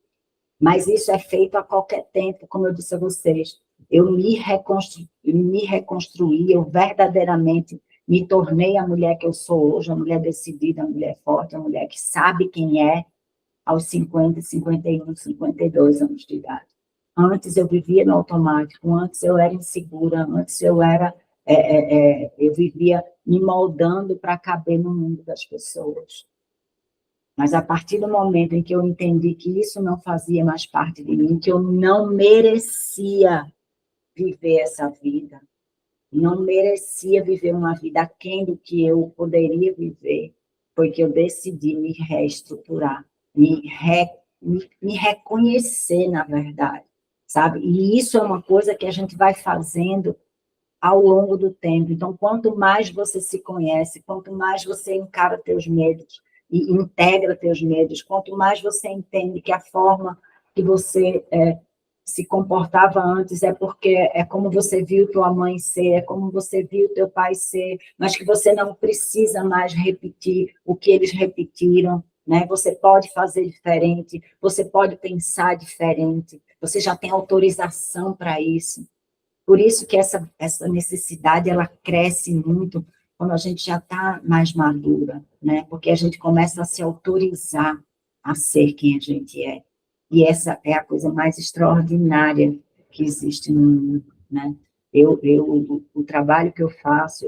Mas isso é feito a qualquer tempo, como eu disse a vocês. Eu me reconstruí, eu verdadeiramente me tornei a mulher que eu sou hoje, a mulher decidida, a mulher forte, a mulher que sabe quem é, aos 50, 51, 52 anos de idade. Antes eu vivia no automático, antes eu era insegura, antes eu vivia me moldando para caber no mundo das pessoas. Mas a partir do momento em que eu entendi que isso não fazia mais parte de mim, que eu não merecia viver essa vida, não merecia viver uma vida aquém do que eu poderia viver, foi que eu decidi me reestruturar, me reconhecer, na verdade, sabe? E isso é uma coisa que a gente vai fazendo ao longo do tempo. Então, quanto mais você se conhece, quanto mais você encara teus medos e integra teus medos, quanto mais você entende que a forma que você se comportava antes é porque é como você viu tua mãe ser, é como você viu teu pai ser, mas que você não precisa mais repetir o que eles repetiram, né? Você pode fazer diferente, você pode pensar diferente, você já tem autorização para isso. Por isso que essa necessidade, ela cresce muito quando a gente já está mais madura, né? Porque a gente começa a se autorizar a ser quem a gente é. E essa é a coisa mais extraordinária que existe no mundo, né? O trabalho que eu faço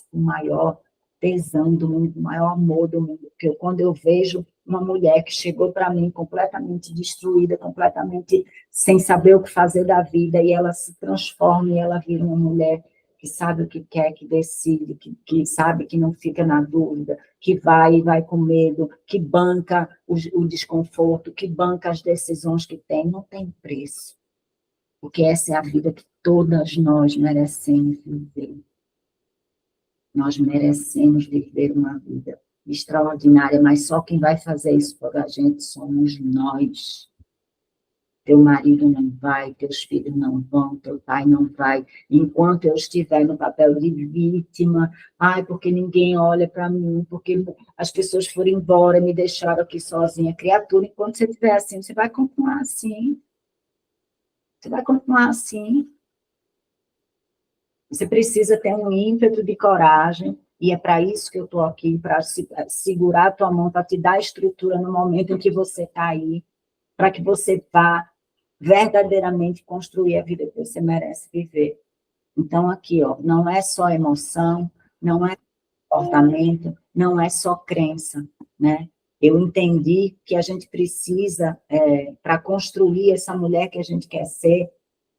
com o maior tesão do mundo, o maior amor do mundo, porque quando eu vejo uma mulher que chegou para mim completamente destruída, completamente sem saber o que fazer da vida, e ela se transforma e ela vira uma mulher que sabe o que quer, que decide, que sabe que não fica na dúvida, que vai e vai com medo, que banca o desconforto, que banca as decisões que tem, não tem preço. Porque essa é a vida que todas nós merecemos viver. Nós merecemos viver uma vida extraordinária, mas só quem vai fazer isso por a gente somos nós. Teu marido não vai, teus filhos não vão, teu pai não vai. Enquanto eu estiver no papel de vítima, ai, porque ninguém olha para mim, porque as pessoas foram embora e me deixaram aqui sozinha, criatura. Enquanto você estiver assim, você vai continuar assim. Você vai continuar assim. Você precisa ter um ímpeto de coragem, e é para isso que eu estou aqui, para segurar a tua mão, para te dar estrutura no momento em que você está aí, para que você vá verdadeiramente construir a vida que você merece viver. Então, aqui, ó, não é só emoção, não é comportamento, não é só crença, né? Eu entendi que a gente precisa, para construir essa mulher que a gente quer ser,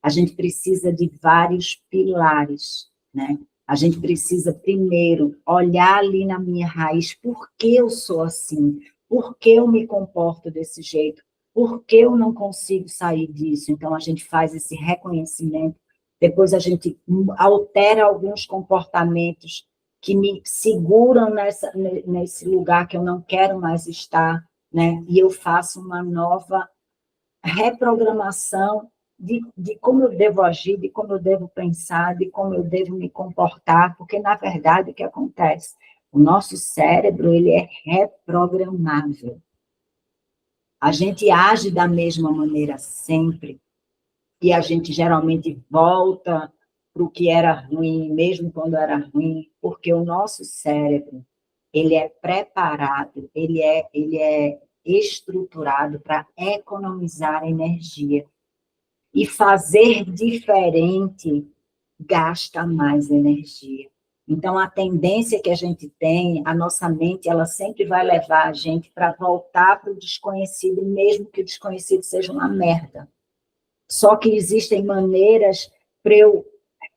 a gente precisa de vários pilares, né? A gente precisa, primeiro, olhar ali na minha raiz, por que eu sou assim? Por que eu me comporto desse jeito? Por que eu não consigo sair disso? Então, a gente faz esse reconhecimento, depois a gente altera alguns comportamentos que me seguram nesse lugar que eu não quero mais estar, né? E eu faço uma nova reprogramação de como eu devo agir, de como eu devo pensar, de como eu devo me comportar, porque, na verdade, o que acontece? O nosso cérebro, ele é reprogramável. A gente age da mesma maneira sempre, e a gente geralmente volta para o que era ruim, mesmo quando era ruim, porque o nosso cérebro, ele é preparado, ele é estruturado para economizar energia. E fazer diferente gasta mais energia. Então, a tendência que a gente tem, a nossa mente, ela sempre vai levar a gente para voltar para o desconhecido, mesmo que o desconhecido seja uma merda. Só que existem maneiras para eu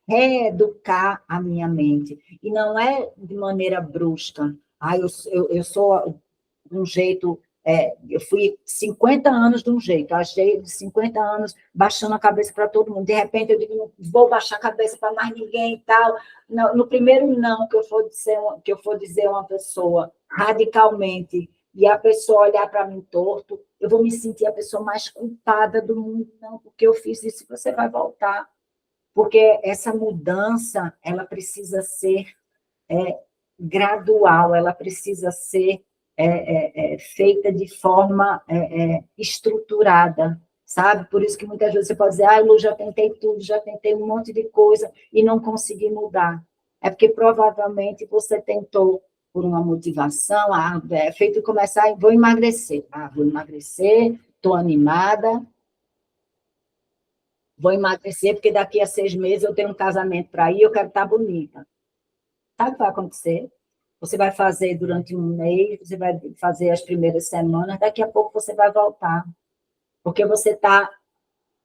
reeducar a minha mente. E não é de maneira brusca. Ah, eu sou de um jeito... eu fui 50 anos de um jeito, achei de 50 anos baixando a cabeça para todo mundo. De repente, eu digo, não vou baixar a cabeça para mais ninguém e tal. No primeiro não que eu for dizer a uma pessoa radicalmente, e a pessoa olhar para mim torto, eu vou me sentir a pessoa mais culpada do mundo. Não, porque eu fiz isso, você vai voltar. Porque essa mudança, ela precisa ser gradual, ela precisa ser feita de forma estruturada, sabe? Por isso que muitas vezes você pode dizer, Lu, já tentei tudo, já tentei um monte de coisa e não consegui mudar. É porque provavelmente você tentou por uma motivação, feito começar, vou emagrecer. Vou emagrecer, estou animada, vou emagrecer porque daqui a 6 meses eu tenho um casamento para ir, eu quero estar bonita. Sabe o que vai acontecer? Você vai fazer durante um mês, você vai fazer as primeiras semanas, daqui a pouco você vai voltar. Porque você está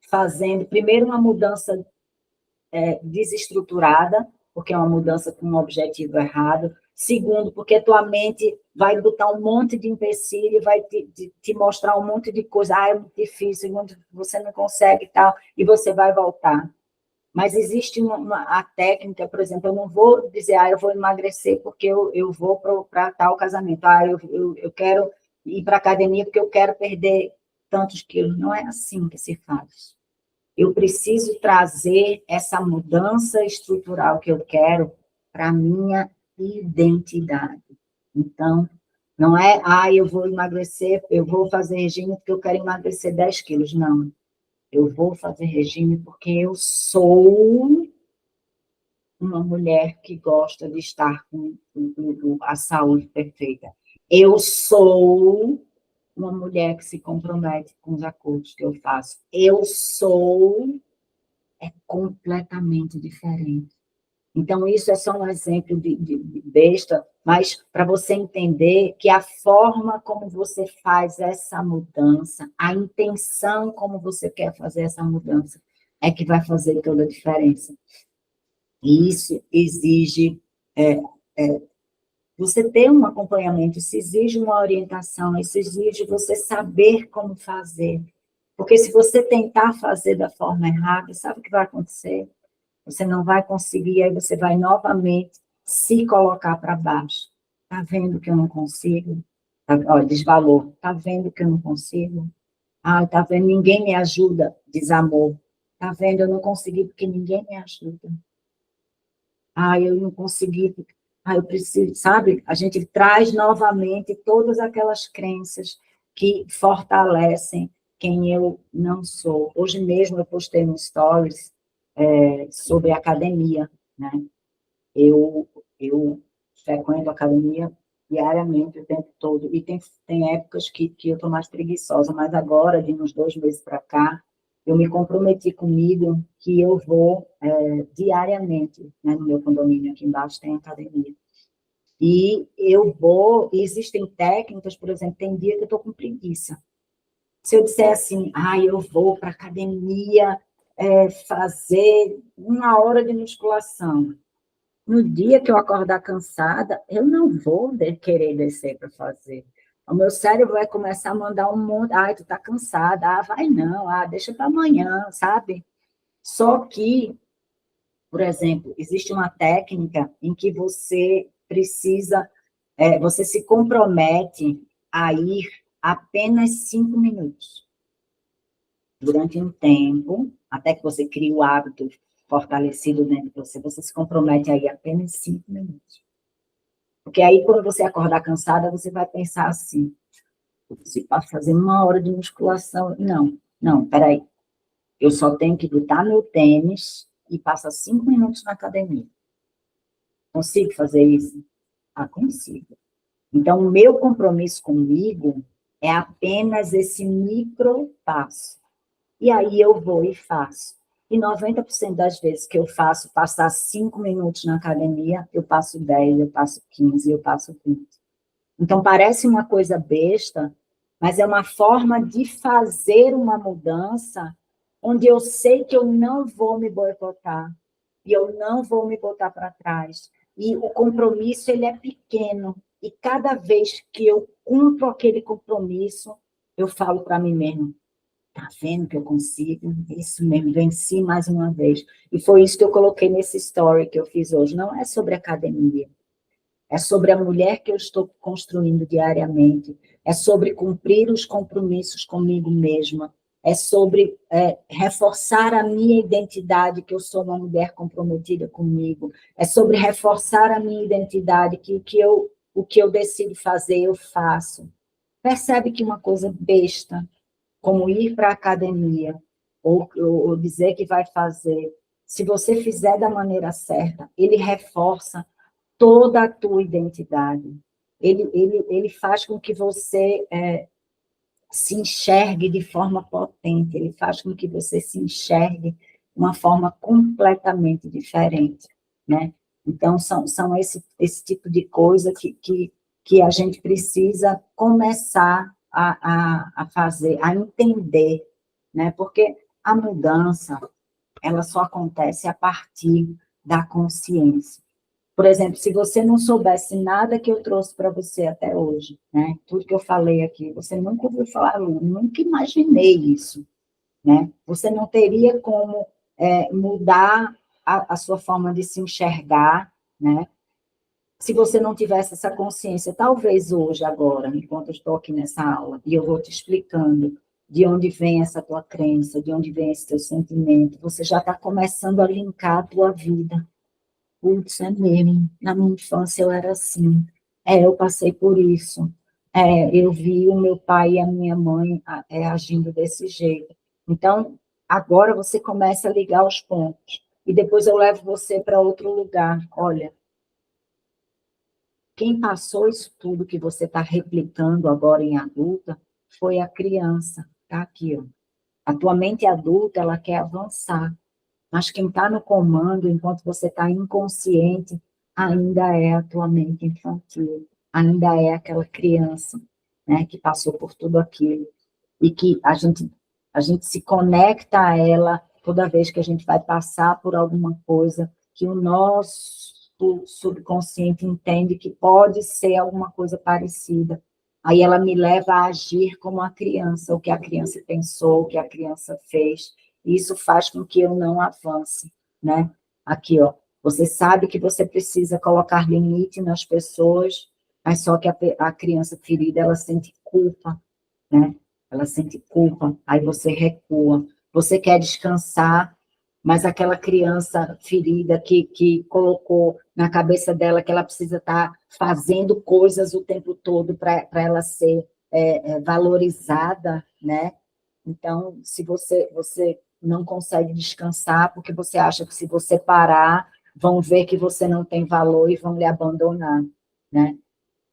fazendo, primeiro, uma mudança desestruturada, porque é uma mudança com um objetivo errado. Segundo, porque tua mente vai botar um monte de empecilho, vai te mostrar um monte de coisa. É muito difícil, você não consegue e tal, e você vai voltar. Mas existe a técnica, por exemplo, eu não vou dizer, eu vou emagrecer porque eu vou para tal casamento. Eu quero ir para a academia porque eu quero perder tantos quilos. Não é assim que se faz. Eu preciso trazer essa mudança estrutural que eu quero para a minha identidade. Então, Não é, eu vou emagrecer, eu vou fazer regime porque eu quero emagrecer 10 quilos. Não, eu vou fazer regime porque eu sou uma mulher que gosta de estar com a saúde perfeita. Eu sou uma mulher que se compromete com os acordos que eu faço. Eu sou completamente diferente. Então, isso é só um exemplo de besta, mas para você entender que a forma como você faz essa mudança, a intenção como você quer fazer essa mudança, é que vai fazer toda a diferença. E isso exige você ter um acompanhamento, isso exige uma orientação, isso exige você saber como fazer. Porque se você tentar fazer da forma errada, sabe o que vai acontecer? Você não vai conseguir, aí você vai novamente se colocar para baixo. Está vendo que eu não consigo? Olha, desvalor. Está vendo que eu não consigo? Está vendo? Ninguém me ajuda. Desamor. Está vendo? Eu não consegui porque ninguém me ajuda. Eu não consegui. Eu preciso, sabe? A gente traz novamente todas aquelas crenças que fortalecem quem eu não sou. Hoje mesmo eu postei um stories sobre academia, né? Eu frequento academia diariamente, o tempo todo, e tem épocas que eu estou mais preguiçosa, mas agora, de uns 2 meses para cá, eu me comprometi comigo que eu vou diariamente, né, no meu condomínio aqui embaixo tem academia, e eu vou, existem técnicas, por exemplo, tem dia que eu estou com preguiça. Se eu disser assim, eu vou para a academia fazer 1 hora de musculação, no dia que eu acordar cansada, eu não vou querer descer para fazer. O meu cérebro vai começar a mandar um monte. Tu tá cansada. Vai não. Deixa para amanhã, sabe? Só que, por exemplo, existe uma técnica em que você precisa, você se compromete a ir apenas 5 minutos. Durante um tempo, até que você crie o hábito fortalecido dentro de você, você se compromete a ir apenas 5 minutos. Porque aí, quando você acordar cansada, você vai pensar assim, se para fazer 1 hora de musculação, não, peraí, eu só tenho que botar meu tênis e passar 5 minutos na academia. Consigo fazer isso? Consigo. Então, o meu compromisso comigo é apenas esse micro passo. E aí eu vou e faço. E 90% das vezes que eu faço passar 5 minutos na academia, eu passo 10, eu passo 15, eu passo 20. Então, parece uma coisa besta, mas é uma forma de fazer uma mudança onde eu sei que eu não vou me boicotar, e eu não vou me botar para trás. E o compromisso, ele é pequeno, e cada vez que eu cumpro aquele compromisso, eu falo para mim mesmo, tá vendo que eu consigo? Isso mesmo, venci mais uma vez. E foi isso que eu coloquei nesse story que eu fiz hoje. Não é sobre academia, é sobre a mulher que eu estou construindo diariamente, é sobre cumprir os compromissos comigo mesma, é sobre reforçar a minha identidade, que eu sou uma mulher comprometida comigo, é sobre reforçar a minha identidade, que o que eu decido fazer, eu faço. Percebe que uma coisa besta, como ir para a academia, ou dizer que vai fazer, se você fizer da maneira certa, ele reforça toda a tua identidade. Ele faz com que você se enxergue de forma potente, ele faz com que você se enxergue de uma forma completamente diferente, né? Então, são esse tipo de coisa que a gente precisa começar a fazer, a entender, né? Porque a mudança, ela só acontece a partir da consciência. Por exemplo, se você não soubesse nada que eu trouxe para você até hoje, né? Tudo que eu falei aqui, você nunca ouviu falar, eu nunca imaginei isso, né? Você não teria como mudar a sua forma de se enxergar, né? Se você não tivesse essa consciência, talvez hoje, agora, enquanto eu estou aqui nessa aula, e eu vou te explicando de onde vem essa tua crença, de onde vem esse teu sentimento, você já está começando a linkar a tua vida. Putz, é mesmo. Na minha infância eu era assim. Eu passei por isso. Eu vi o meu pai e a minha mãe agindo desse jeito. Então, agora você começa a ligar os pontos. E depois eu levo você para outro lugar. Olha, quem passou isso tudo que você está replicando agora em adulta foi a criança. Está aqui, ó. A tua mente adulta, ela quer avançar. Mas quem está no comando, enquanto você está inconsciente, ainda é a tua mente infantil, ainda é aquela criança, né, que passou por tudo aquilo. E que a gente se conecta a ela toda vez que a gente vai passar por alguma coisa que o nosso subconsciente entende que pode ser alguma coisa parecida. Aí ela me leva a agir como a criança, o que a criança pensou, o que a criança fez. E isso faz com que eu não avance, né? Aqui, ó, você sabe que você precisa colocar limite nas pessoas, mas só que a criança ferida, ela sente culpa, né? Ela sente culpa, aí você recua. Você quer descansar, mas aquela criança ferida que colocou na cabeça dela que ela precisa estar fazendo coisas o tempo todo para ela ser valorizada, né? Então, se você não consegue descansar, porque você acha que se você parar, vão ver que você não tem valor e vão lhe abandonar, né?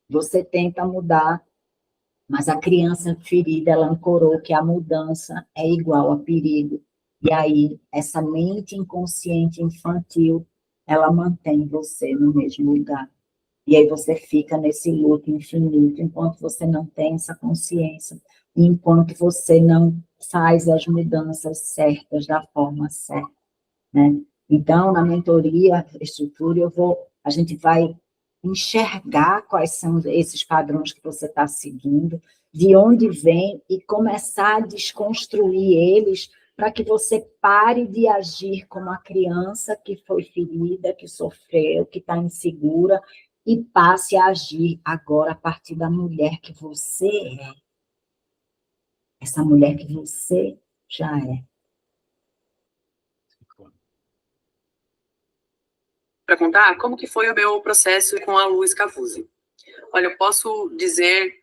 Você tenta mudar, mas a criança ferida, ela ancorou que a mudança é igual a perigo. E aí, essa mente inconsciente infantil, ela mantém você no mesmo lugar. E aí você fica nesse loop infinito, enquanto você não tem essa consciência, e enquanto você não faz as mudanças certas da forma certa, né? Então, na mentoria, estrutura, a gente vai enxergar quais são esses padrões que você está seguindo, de onde vem, e começar a desconstruir eles para que você pare de agir como a criança que foi ferida, que sofreu, que está insegura, e passe a agir agora a partir da mulher que você é. Essa mulher que você já é. Para contar como que foi o meu processo com a Lu Scavuzzi. Olha, eu posso dizer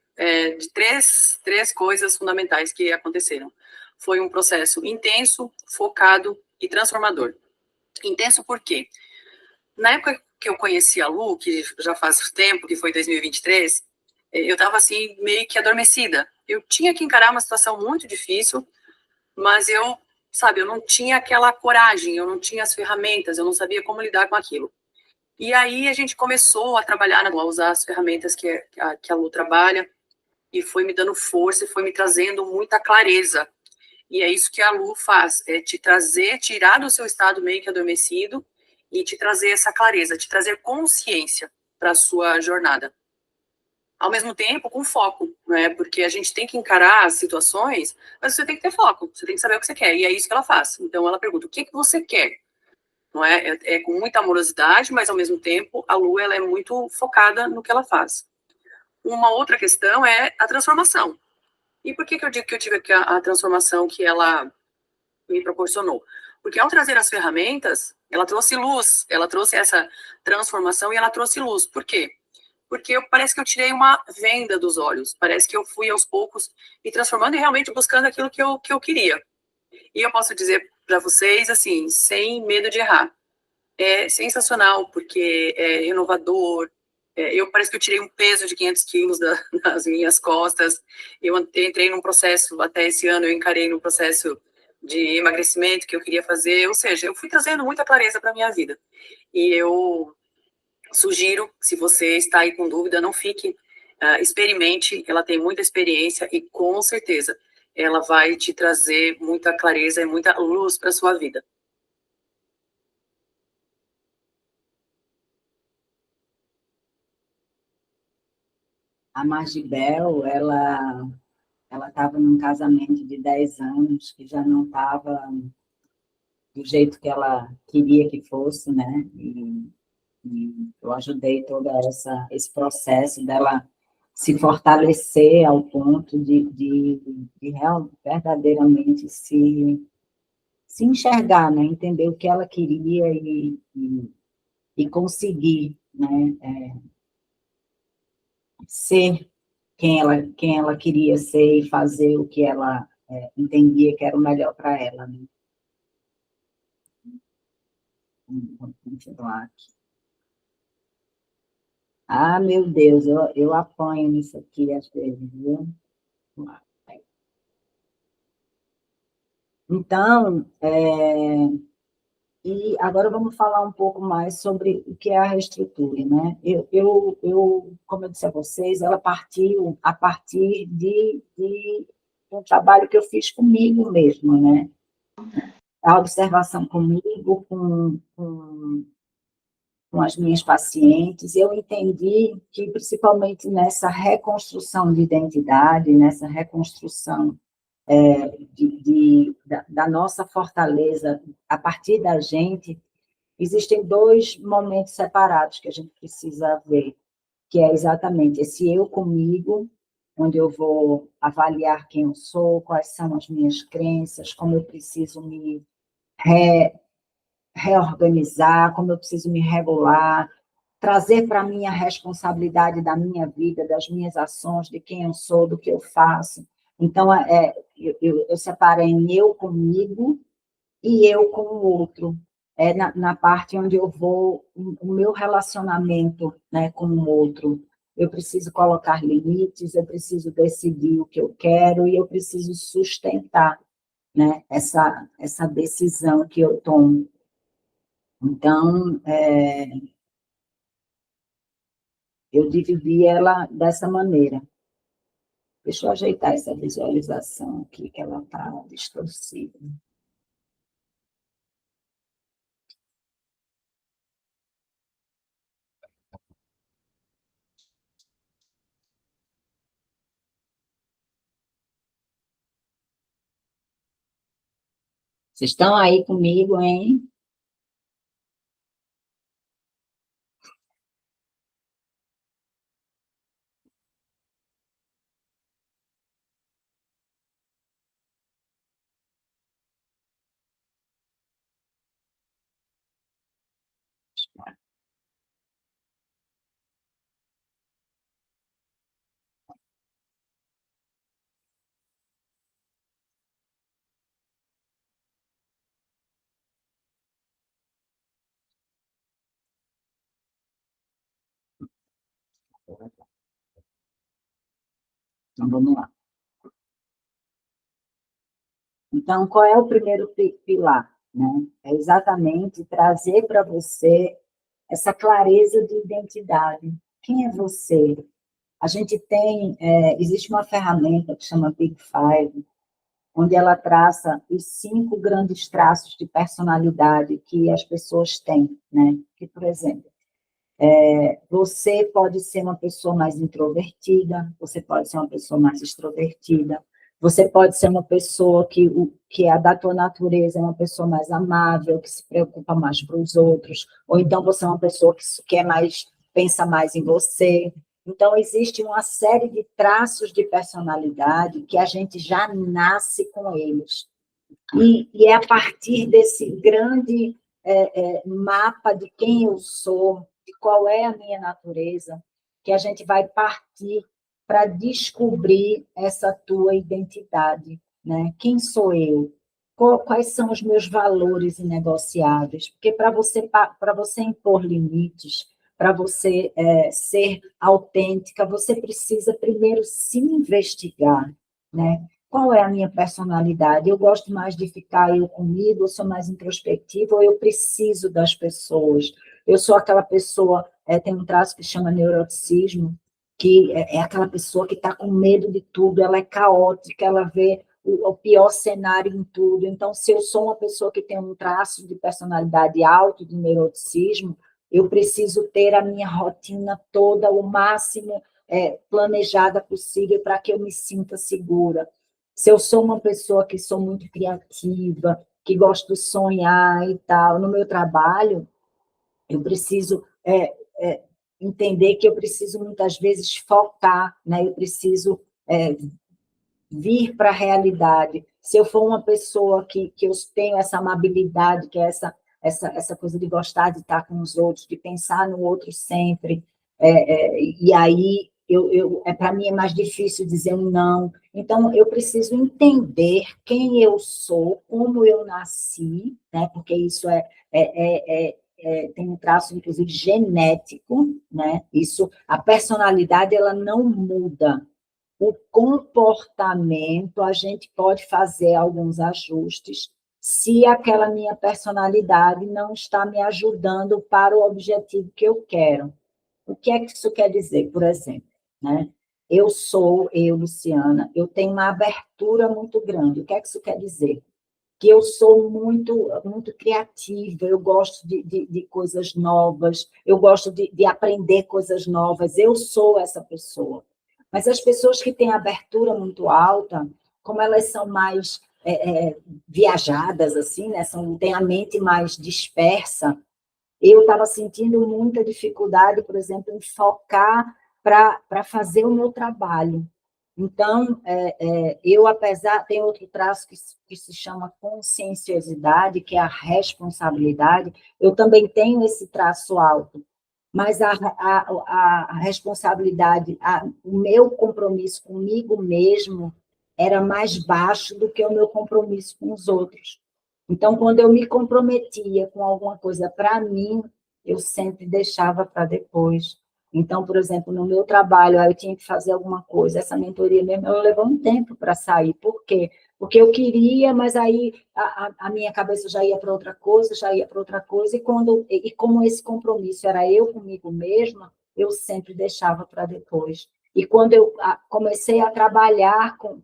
de três coisas fundamentais que aconteceram. Foi um processo intenso, focado e transformador. Intenso por quê? Na época que eu conheci a Lu, que já faz tempo, que foi 2023, eu estava assim, meio que adormecida. Eu tinha que encarar uma situação muito difícil, mas eu não tinha aquela coragem, eu não tinha as ferramentas, eu não sabia como lidar com aquilo. E aí a gente começou a trabalhar, a usar as ferramentas que a Lu trabalha, e foi me dando força, e foi me trazendo muita clareza. E é isso que a Lu faz, é te trazer, tirar do seu estado meio que adormecido, e te trazer essa clareza, te trazer consciência para a sua jornada. Ao mesmo tempo, com foco, né? Porque a gente tem que encarar as situações, mas você tem que ter foco, você tem que saber o que você quer, e é isso que ela faz. Então ela pergunta, o que você quer? Não é? É com muita amorosidade, mas ao mesmo tempo a Lu, ela é muito focada no que ela faz. Uma outra questão é a transformação. E por que eu digo que eu tive a transformação que ela me proporcionou? Porque ao trazer as ferramentas, ela trouxe luz, ela trouxe essa transformação e ela trouxe luz. Por quê? Porque parece que eu tirei uma venda dos olhos, parece que eu fui aos poucos me transformando e realmente buscando aquilo que eu queria. E eu posso dizer para vocês, assim, sem medo de errar, é sensacional, porque é inovador. Parece que eu tirei um peso de 500 quilos das minhas costas. Eu entrei num processo, até esse ano eu encarei num processo de emagrecimento que eu queria fazer, ou seja, eu fui trazendo muita clareza para a minha vida. E eu sugiro, se você está aí com dúvida, não fique, experimente, ela tem muita experiência e com certeza ela vai te trazer muita clareza e muita luz para a sua vida. A Magibel, ela estava num casamento de 10 anos, que já não estava do jeito que ela queria que fosse, né? E eu ajudei esse processo dela se fortalecer ao ponto de verdadeiramente se enxergar, né? Entender o que ela queria e conseguir, né? Ser quem ela queria ser e fazer o que ela entendia que era o melhor para ela, né? Vamos continuar aqui. Ah, meu Deus, eu apanho nisso aqui às vezes, viu? Então, e agora vamos falar um pouco mais sobre o que é a reestrutura, né? Como eu disse a vocês, ela partiu a partir de um trabalho que eu fiz comigo mesmo, né? A observação comigo, com as minhas pacientes, eu entendi que, principalmente nessa reconstrução de identidade, nessa reconstrução da nossa fortaleza, a partir da gente, existem dois momentos separados que a gente precisa ver, que é exatamente esse eu comigo, onde eu vou avaliar quem eu sou, quais são as minhas crenças, como eu preciso me reorganizar, como eu preciso me regular, trazer para mim a responsabilidade da minha vida, das minhas ações, de quem eu sou, do que eu faço. Então, eu separei em eu comigo e eu com o outro. Na parte onde eu vou, o meu relacionamento, né, com o outro. Eu preciso colocar limites, eu preciso decidir o que eu quero e eu preciso sustentar, né, essa decisão que eu tomo. Então, eu dividi ela dessa maneira. Deixa eu ajeitar essa visualização aqui, que ela está distorcida. Vocês estão aí comigo, hein? Então, vamos lá. Então, qual é o primeiro pilar? Né? É exatamente trazer para você essa clareza de identidade. Quem é você? A gente tem, existe uma ferramenta que chama Big Five, onde ela traça os 5 grandes traços de personalidade que as pessoas têm, né? Que, por exemplo, você pode ser uma pessoa mais introvertida, você pode ser uma pessoa mais extrovertida, você pode ser uma pessoa que é da tua natureza, é uma pessoa mais amável, que se preocupa mais para os outros, ou então você é uma pessoa que é mais, pensa mais em você. Então, existe uma série de traços de personalidade que a gente já nasce com eles. E é a partir desse grande mapa de quem eu sou, de qual é a minha natureza, que a gente vai partir para descobrir essa tua identidade, né? Quem sou eu? Quais são os meus valores inegociáveis? Porque para você impor limites, para você ser autêntica, você precisa primeiro se investigar, né? Qual é a minha personalidade? Eu gosto mais de ficar eu comigo, eu sou mais introspectiva, ou eu preciso das pessoas? Eu sou aquela pessoa, tem um traço que chama neuroticismo, que é aquela pessoa que está com medo de tudo, ela é caótica, ela vê o pior cenário em tudo. Então, se eu sou uma pessoa que tem um traço de personalidade alto, de neuroticismo, eu preciso ter a minha rotina toda, o máximo planejada possível para que eu me sinta segura. Se eu sou uma pessoa que sou muito criativa, que gosto de sonhar e tal, no meu trabalho, eu preciso entender que eu preciso, muitas vezes, focar, né? Eu preciso vir para a realidade. Se eu for uma pessoa que eu tenho essa amabilidade, que é essa coisa de gostar de estar com os outros, de pensar no outro sempre, e aí para mim é mais difícil dizer um não. Então, eu preciso entender quem eu sou, como eu nasci, né? Porque isso tem um traço, inclusive, genético, né? Isso, a personalidade, ela não muda. O comportamento, a gente pode fazer alguns ajustes se aquela minha personalidade não está me ajudando para o objetivo que eu quero. O que é que isso quer dizer, por exemplo, né? Eu, Luciana, eu tenho uma abertura muito grande. O que é que isso quer dizer? Que eu sou muito criativa, eu gosto de coisas novas, eu gosto de aprender coisas novas, eu sou essa pessoa. Mas as pessoas que têm abertura muito alta, como elas são mais viajadas, assim, né? Têm a mente mais dispersa, eu estava sentindo muita dificuldade, por exemplo, em focar para fazer o meu trabalho. Então, tem outro traço que se chama conscienciosidade, que é a responsabilidade. Eu também tenho esse traço alto, mas a responsabilidade, o meu compromisso comigo mesmo era mais baixo do que o meu compromisso com os outros. Então, quando eu me comprometia com alguma coisa para mim, eu sempre deixava para depois. Então, por exemplo, no meu trabalho, eu tinha que fazer alguma coisa, essa mentoria mesmo, eu levou um tempo para sair. Por quê? Porque eu queria, mas aí a minha cabeça já ia para outra coisa, e como esse compromisso era eu comigo mesma, eu sempre deixava para depois. E quando eu comecei a trabalhar com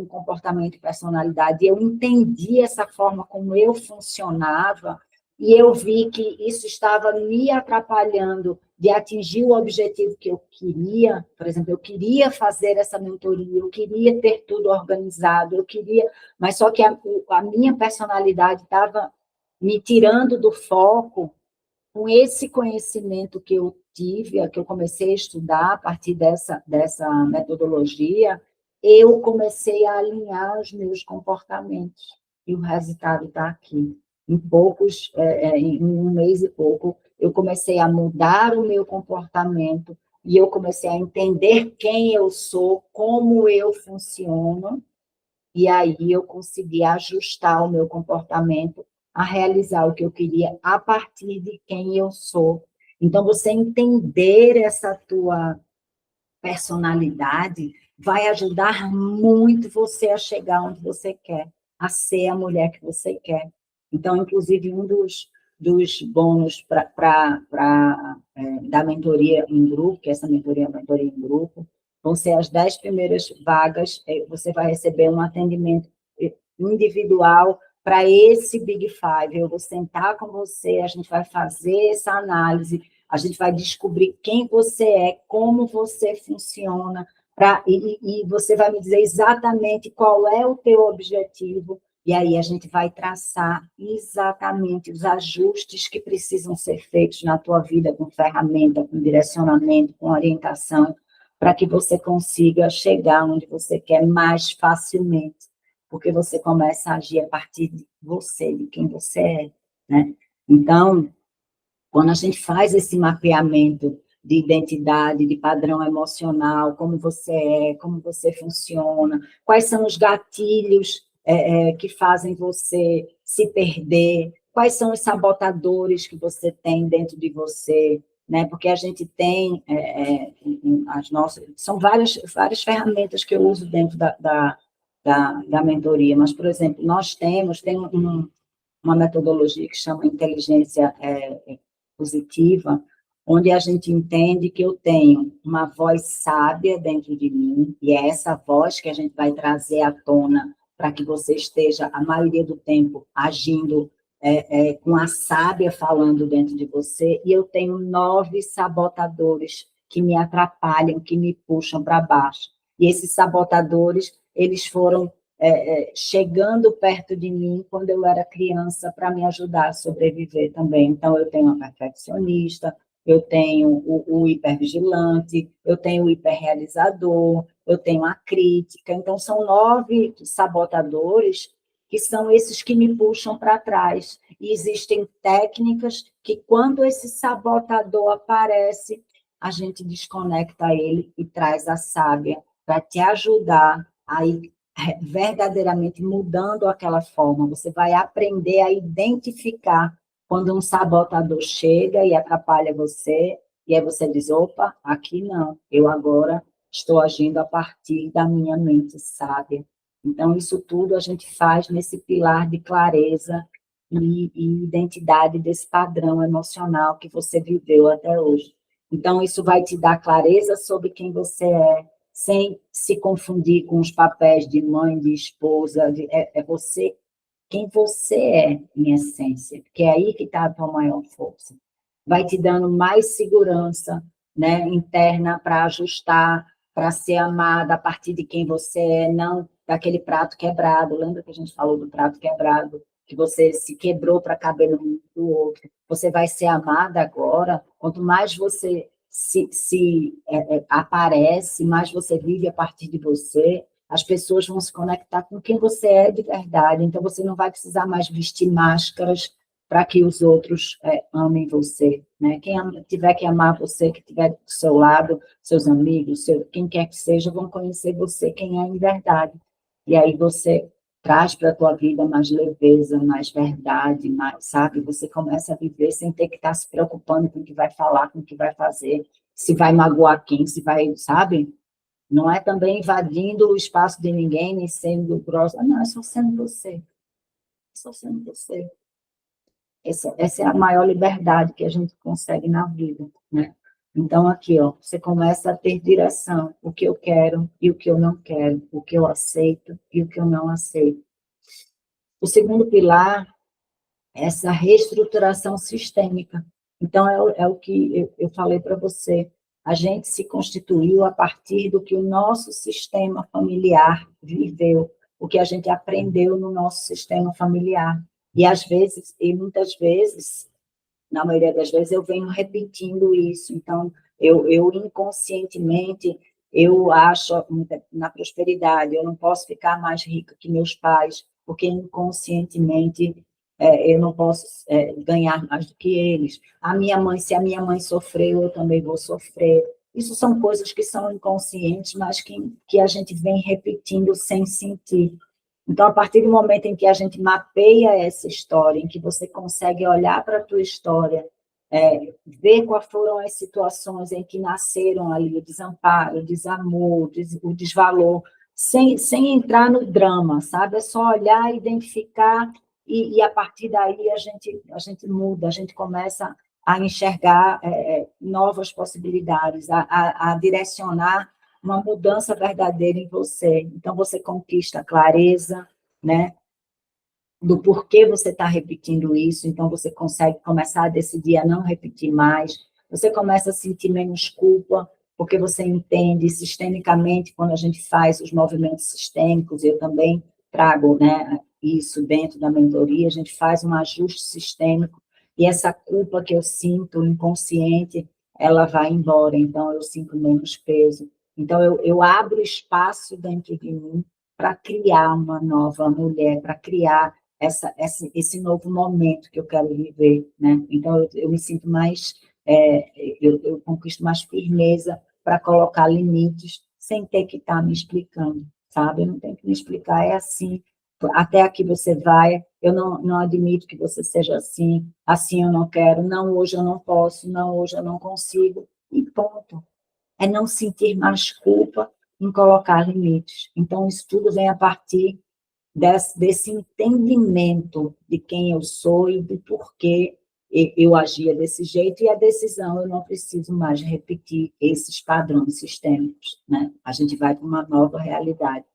comportamento e personalidade, eu entendi essa forma como eu funcionava, e eu vi que isso estava me atrapalhando de atingir o objetivo que eu queria. Por exemplo, eu queria fazer essa mentoria, eu queria ter tudo organizado, mas só que a minha personalidade estava me tirando do foco. Com esse conhecimento que eu tive, que eu comecei a estudar a partir dessa metodologia, eu comecei a alinhar os meus comportamentos. E o resultado está aqui. Em um mês e pouco, eu comecei a mudar o meu comportamento e eu comecei a entender quem eu sou, como eu funciono, e aí eu consegui ajustar o meu comportamento a realizar o que eu queria a partir de quem eu sou. Então, você entender essa tua personalidade vai ajudar muito você a chegar onde você quer, a ser a mulher que você quer. Então, inclusive, um dos bônus da mentoria em grupo, que essa mentoria é uma mentoria em grupo, vão ser as 10 primeiras vagas, você vai receber um atendimento individual para esse Big Five. Eu vou sentar com você, a gente vai fazer essa análise, a gente vai descobrir quem você é, como você funciona, e você vai me dizer exatamente qual é o teu objetivo, e aí a gente vai traçar exatamente os ajustes que precisam ser feitos na tua vida, com ferramenta, com direcionamento, com orientação, para que você consiga chegar onde você quer mais facilmente, porque você começa a agir a partir de você, de quem você é, né? Então, quando a gente faz esse mapeamento de identidade, de padrão emocional, como você funciona, quais são os gatilhos que fazem você se perder, quais são os sabotadores que você tem dentro de você, né? Porque a gente tem são várias ferramentas que eu uso dentro da mentoria, mas, por exemplo, nós temos uma metodologia que chama inteligência positiva, onde a gente entende que eu tenho uma voz sábia dentro de mim, e é essa voz que a gente vai trazer à tona para que você esteja, a maioria do tempo, agindo com a sábia falando dentro de você, e eu tenho 9 sabotadores que me atrapalham, que me puxam para baixo. E esses sabotadores, eles foram chegando perto de mim quando eu era criança para me ajudar a sobreviver também. Então, eu tenho a perfeccionista, eu tenho o hipervigilante, eu tenho o hiperrealizador, eu tenho a crítica. Então, são 9 sabotadores que são esses que me puxam para trás. E existem técnicas que, quando esse sabotador aparece, a gente desconecta ele e traz a sábia para te ajudar a ir verdadeiramente mudando aquela forma. Você vai aprender a identificar quando um sabotador chega e atrapalha você, e aí você diz, opa, aqui não, eu agora estou agindo a partir da minha mente sábia. Então, isso tudo a gente faz nesse pilar de clareza e identidade desse padrão emocional que você viveu até hoje. Então, isso vai te dar clareza sobre quem você é, sem se confundir com os papéis de mãe, de esposa, é você, quem você é, em essência, porque é aí que está a tua maior força. Vai te dando mais segurança, né, interna para ajustar, para ser amada a partir de quem você é, não daquele prato quebrado. Lembra que a gente falou do prato quebrado? Que você se quebrou para caber no mundo do outro. Você vai ser amada agora, quanto mais você aparece, mais você vive a partir de você, as pessoas vão se conectar com quem você é de verdade, então você não vai precisar mais vestir máscaras para que os outros amem você, né? Quem tiver que amar você, que estiver do seu lado, seus amigos, quem quer que seja, vão conhecer você, quem é em verdade, e aí você traz para a tua vida mais leveza, mais verdade, mais, sabe? Você começa a viver sem ter que estar se preocupando com o que vai falar, com o que vai fazer, se vai magoar quem, se vai, sabe? Não é também invadindo o espaço de ninguém, nem sendo grossa. Não, é só sendo você. É só sendo você. Essa é a maior liberdade que a gente consegue na vida, né? Então, aqui, ó, você começa a ter direção, o que eu quero e o que eu não quero, o que eu aceito e o que eu não aceito. O segundo pilar é essa reestruturação sistêmica. Então, é o que eu falei para você. A gente se constituiu a partir do que o nosso sistema familiar viveu, o que a gente aprendeu no nosso sistema familiar. E às vezes, e muitas vezes, na maioria das vezes, eu venho repetindo isso. Então, eu inconscientemente, eu acho na prosperidade, eu não posso ficar mais rica que meus pais, porque inconscientemente eu não posso ganhar mais do que eles. A minha mãe, se a minha mãe sofreu, eu também vou sofrer. Isso são coisas que são inconscientes, mas que a gente vem repetindo sem sentir. Então, a partir do momento em que a gente mapeia essa história, em que você consegue olhar para a tua história, ver quais foram as situações em que nasceram ali o desamparo, o desamor, o desvalor, sem entrar no drama, sabe? É só olhar, identificar, e a partir daí a gente muda, a gente começa a enxergar novas possibilidades, a direcionar uma mudança verdadeira em você. Então, você conquista a clareza, né, do porquê você está repetindo isso, então você consegue começar a decidir a não repetir mais, você começa a sentir menos culpa, porque você entende sistemicamente, quando a gente faz os movimentos sistêmicos, eu também trago, né, isso dentro da mentoria, a gente faz um ajuste sistêmico, e essa culpa que eu sinto inconsciente, ela vai embora, então eu sinto menos peso. Então, eu abro espaço dentro de mim para criar uma nova mulher, para criar esse novo momento que eu quero viver, né? Então, eu me sinto mais, eu conquisto mais firmeza para colocar limites sem ter que estar me explicando, sabe? Eu não tenho que me explicar, é assim, até aqui você vai, eu não admito que você seja assim, assim eu não quero, não, hoje eu não posso, não, hoje eu não consigo, e ponto. É não sentir mais culpa em colocar limites. Então, isso tudo vem a partir desse entendimento de quem eu sou e do porquê eu agia desse jeito, e a decisão, eu não preciso mais repetir esses padrões sistêmicos, né? A gente vai para uma nova realidade.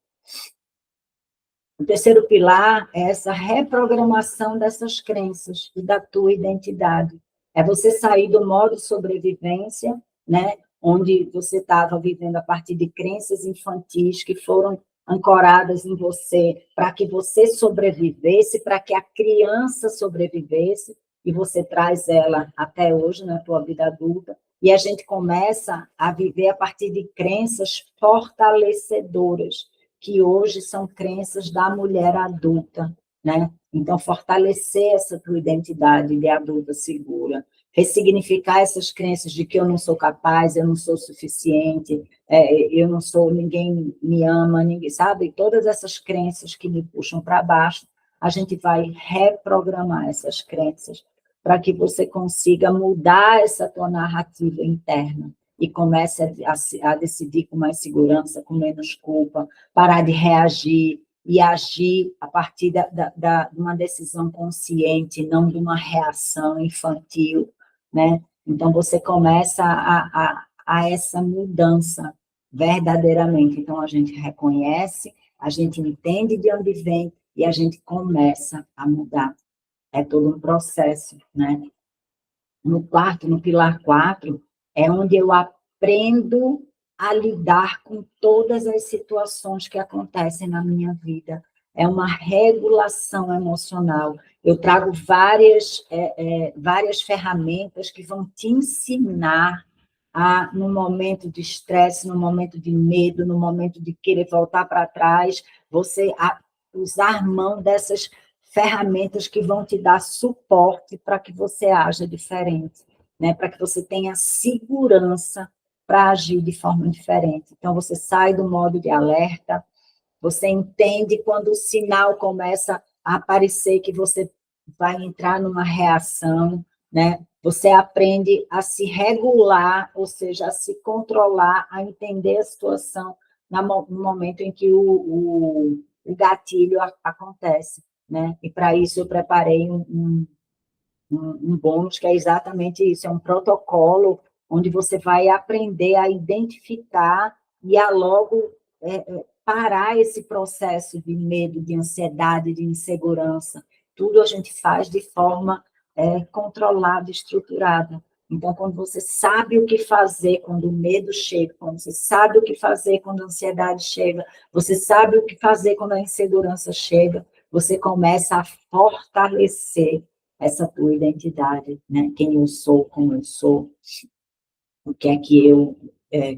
O terceiro pilar é essa reprogramação dessas crenças e da tua identidade. É você sair do modo sobrevivência, né? Onde você estava vivendo a partir de crenças infantis que foram ancoradas em você para que você sobrevivesse, para que a criança sobrevivesse, e você traz ela até hoje na tua vida adulta, e a gente começa a viver a partir de crenças fortalecedoras, que hoje são crenças da mulher adulta, né? Então, fortalecer essa tua identidade de adulta segura, ressignificar essas crenças de que eu não sou capaz, eu não sou suficiente, eu não sou, ninguém me ama, ninguém, sabe? Todas essas crenças que me puxam para baixo, a gente vai reprogramar essas crenças para que você consiga mudar essa tua narrativa interna e comece a decidir com mais segurança, com menos culpa, parar de reagir e agir a partir de uma decisão consciente, não de uma reação infantil, né? Então, você começa a essa mudança verdadeiramente. Então, a gente reconhece, a gente entende de onde vem e a gente começa a mudar. É todo um processo, né? No pilar 4, é onde eu aprendo a lidar com todas as situações que acontecem na minha vida. É uma regulação emocional. Eu trago várias ferramentas que vão te ensinar no momento de estresse, no momento de medo, no momento de querer voltar para trás, você usar mão dessas ferramentas que vão te dar suporte para que você haja diferente, né? Para que você tenha segurança para agir de forma diferente. Então, você sai do modo de alerta, você entende quando o sinal começa a aparecer que você vai entrar numa reação, né? Você aprende a se regular, ou seja, a se controlar, a entender a situação no momento em que o gatilho acontece, né? E para isso eu preparei um bônus que é exatamente isso, é um protocolo onde você vai aprender a identificar e a logo parar esse processo de medo, de ansiedade, de insegurança. Tudo a gente faz de forma controlada, estruturada. Então, quando você sabe o que fazer quando o medo chega, quando você sabe o que fazer quando a ansiedade chega, você sabe o que fazer quando a insegurança chega, você começa a fortalecer essa tua identidade, né? Quem eu sou, como eu sou, o que é que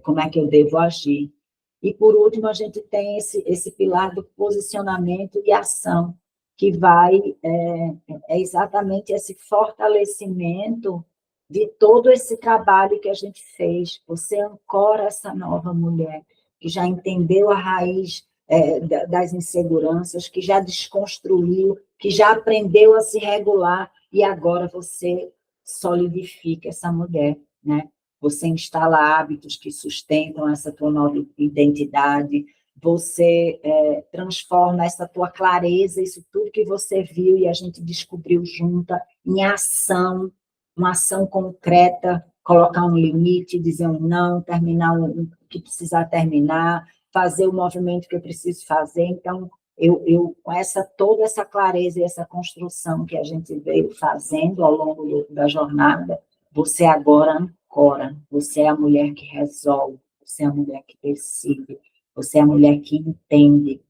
como é que eu devo agir. E, por último, a gente tem esse pilar do posicionamento e ação, que é exatamente esse fortalecimento de todo esse trabalho que a gente fez. Você ancora essa nova mulher, que já entendeu a raiz das inseguranças, que já desconstruiu, que já aprendeu a se regular, e agora você solidifica essa mulher, né? Você instala hábitos que sustentam essa tua nova identidade, você transforma essa tua clareza, isso tudo que você viu e a gente descobriu junta, em ação, uma ação concreta, colocar um limite, dizer um não, terminar o que precisar terminar, fazer o movimento que eu preciso fazer. Então, com toda essa clareza e essa construção que a gente veio fazendo ao longo da jornada, você agora ancora, você é a mulher que resolve, você é a mulher que decide, você é a mulher que entende,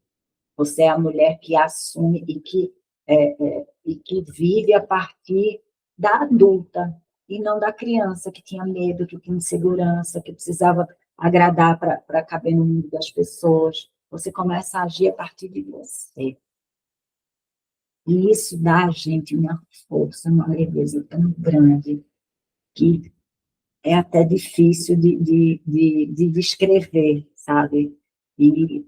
você é a mulher que assume e que vive a partir da adulta, e não da criança que tinha medo, que tinha insegurança, que precisava agradar para caber no mundo das pessoas. Você começa a agir a partir de você. E isso dá a gente uma força, uma leveza tão grande, que é até difícil de descrever, sabe? E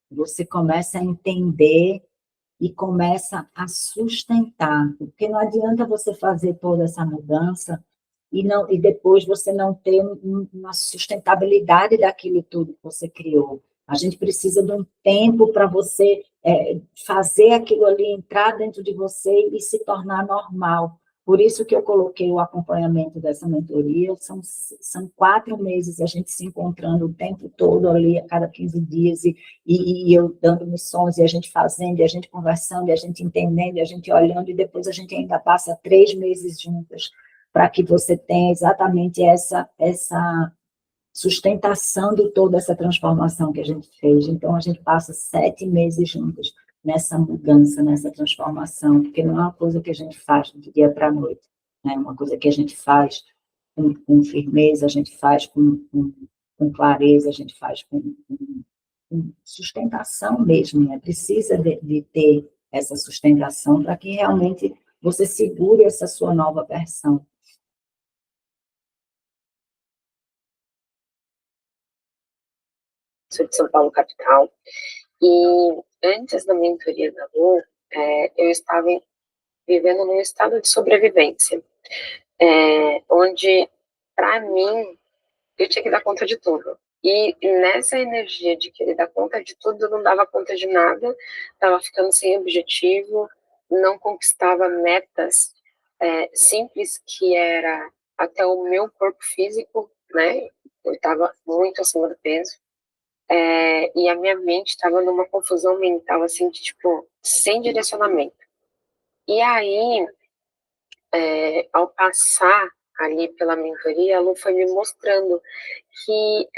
você começa a entender e começa a sustentar, porque não adianta você fazer toda essa mudança e depois você não ter uma sustentabilidade daquilo tudo que você criou. A gente precisa de um tempo para você fazer aquilo ali entrar dentro de você e se tornar normal. Por isso que eu coloquei o acompanhamento dessa mentoria, são 4 meses a gente se encontrando o tempo todo ali, a cada 15 dias, e eu dando missões, e a gente fazendo, e a gente conversando, e a gente entendendo, e a gente olhando, e depois a gente ainda passa 3 meses juntas, para que você tenha exatamente essa sustentação de toda essa transformação que a gente fez. Então, a gente passa 7 meses juntos nessa mudança, nessa transformação, porque não é uma coisa que a gente faz de dia para a noite, né? É uma coisa que a gente faz com firmeza, a gente faz com clareza, a gente faz com sustentação mesmo, né? Precisa de ter essa sustentação para que realmente você segure essa sua nova versão. Sou de São Paulo, capital, e antes da mentoria da Lu, eu estava vivendo num estado de sobrevivência, onde, para mim, eu tinha que dar conta de tudo. E nessa energia de querer dar conta de tudo, eu não dava conta de nada, estava ficando sem objetivo, não conquistava metas simples, que era até o meu corpo físico, né? Eu estava muito acima do peso. E a minha mente estava numa confusão mental, assim, de, tipo, sem direcionamento. E aí, ao passar ali pela mentoria, a Lu foi me mostrando que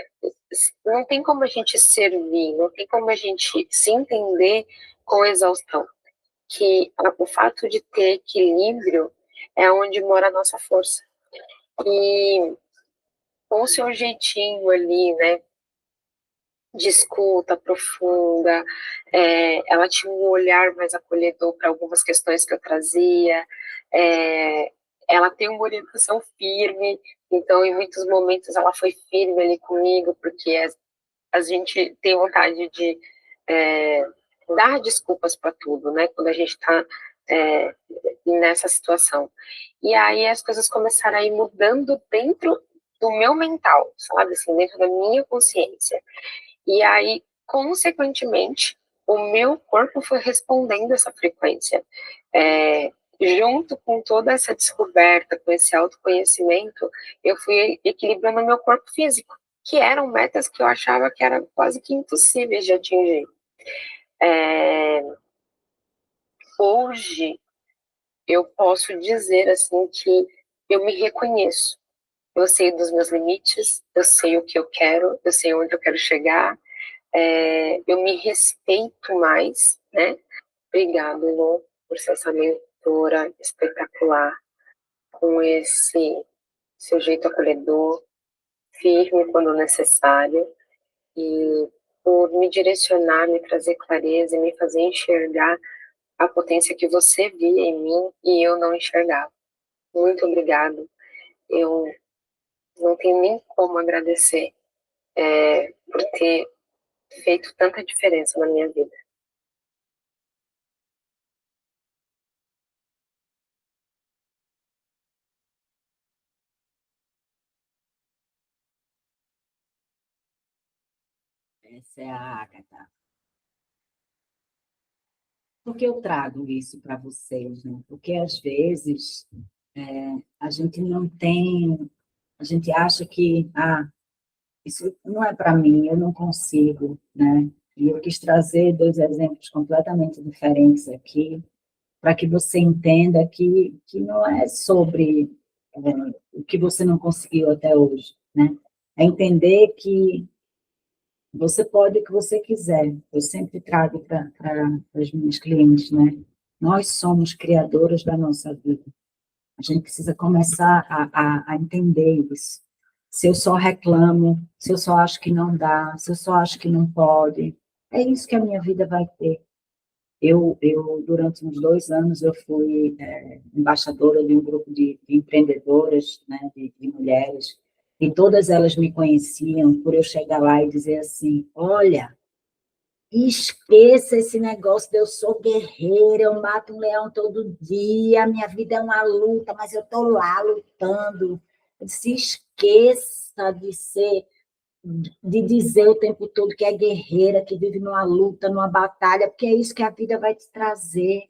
não tem como a gente servir, não tem como a gente se entender com exaustão. Que o fato de ter equilíbrio é onde mora a nossa força. E com o seu jeitinho ali, né, de escuta profunda, ela tinha um olhar mais acolhedor para algumas questões que eu trazia, ela tem uma orientação firme, então em muitos momentos ela foi firme ali comigo, porque a gente tem vontade de dar desculpas para tudo, né, quando a gente está nessa situação. E aí as coisas começaram a ir mudando dentro do meu mental, sabe, assim, dentro da minha consciência. E aí, consequentemente, o meu corpo foi respondendo essa frequência. Junto com toda essa descoberta, com esse autoconhecimento, eu fui equilibrando o meu corpo físico, que eram metas que eu achava que eram quase que impossíveis de atingir. Hoje, eu posso dizer assim que eu me reconheço. Eu sei dos meus limites, eu sei o que eu quero, eu sei onde eu quero chegar, eu me respeito mais, né? Obrigada, Lu, por ser essa mentora espetacular, com esse seu jeito acolhedor, firme quando necessário, e por me direcionar, me trazer clareza e me fazer enxergar a potência que você via em mim e eu não enxergava. Muito obrigada. Eu não tenho nem como agradecer por ter feito tanta diferença na minha vida. Essa é a Ágata. Por que eu trago isso para vocês, né? Porque, às vezes, a gente não tem... A gente acha que, isso não é para mim, eu não consigo, né? E eu quis trazer 2 exemplos completamente diferentes aqui, para que você entenda que não é sobre o que você não conseguiu até hoje, né? É entender que você pode o que você quiser. Eu sempre trago para as minhas clientes, né? Nós somos criadoras da nossa vida. A gente precisa começar a entender isso. Se eu só reclamo, se eu só acho que não dá, se eu só acho que não pode, é isso que a minha vida vai ter. Durante uns 2 anos, eu fui embaixadora de um grupo de empreendedoras, né, de mulheres, e todas elas me conheciam por eu chegar lá e dizer assim, olha, esqueça esse negócio de eu sou guerreira, eu mato um leão todo dia, minha vida é uma luta, mas eu estou lá lutando. Se esqueça de dizer o tempo todo que é guerreira, que vive numa luta, numa batalha, porque é isso que a vida vai te trazer.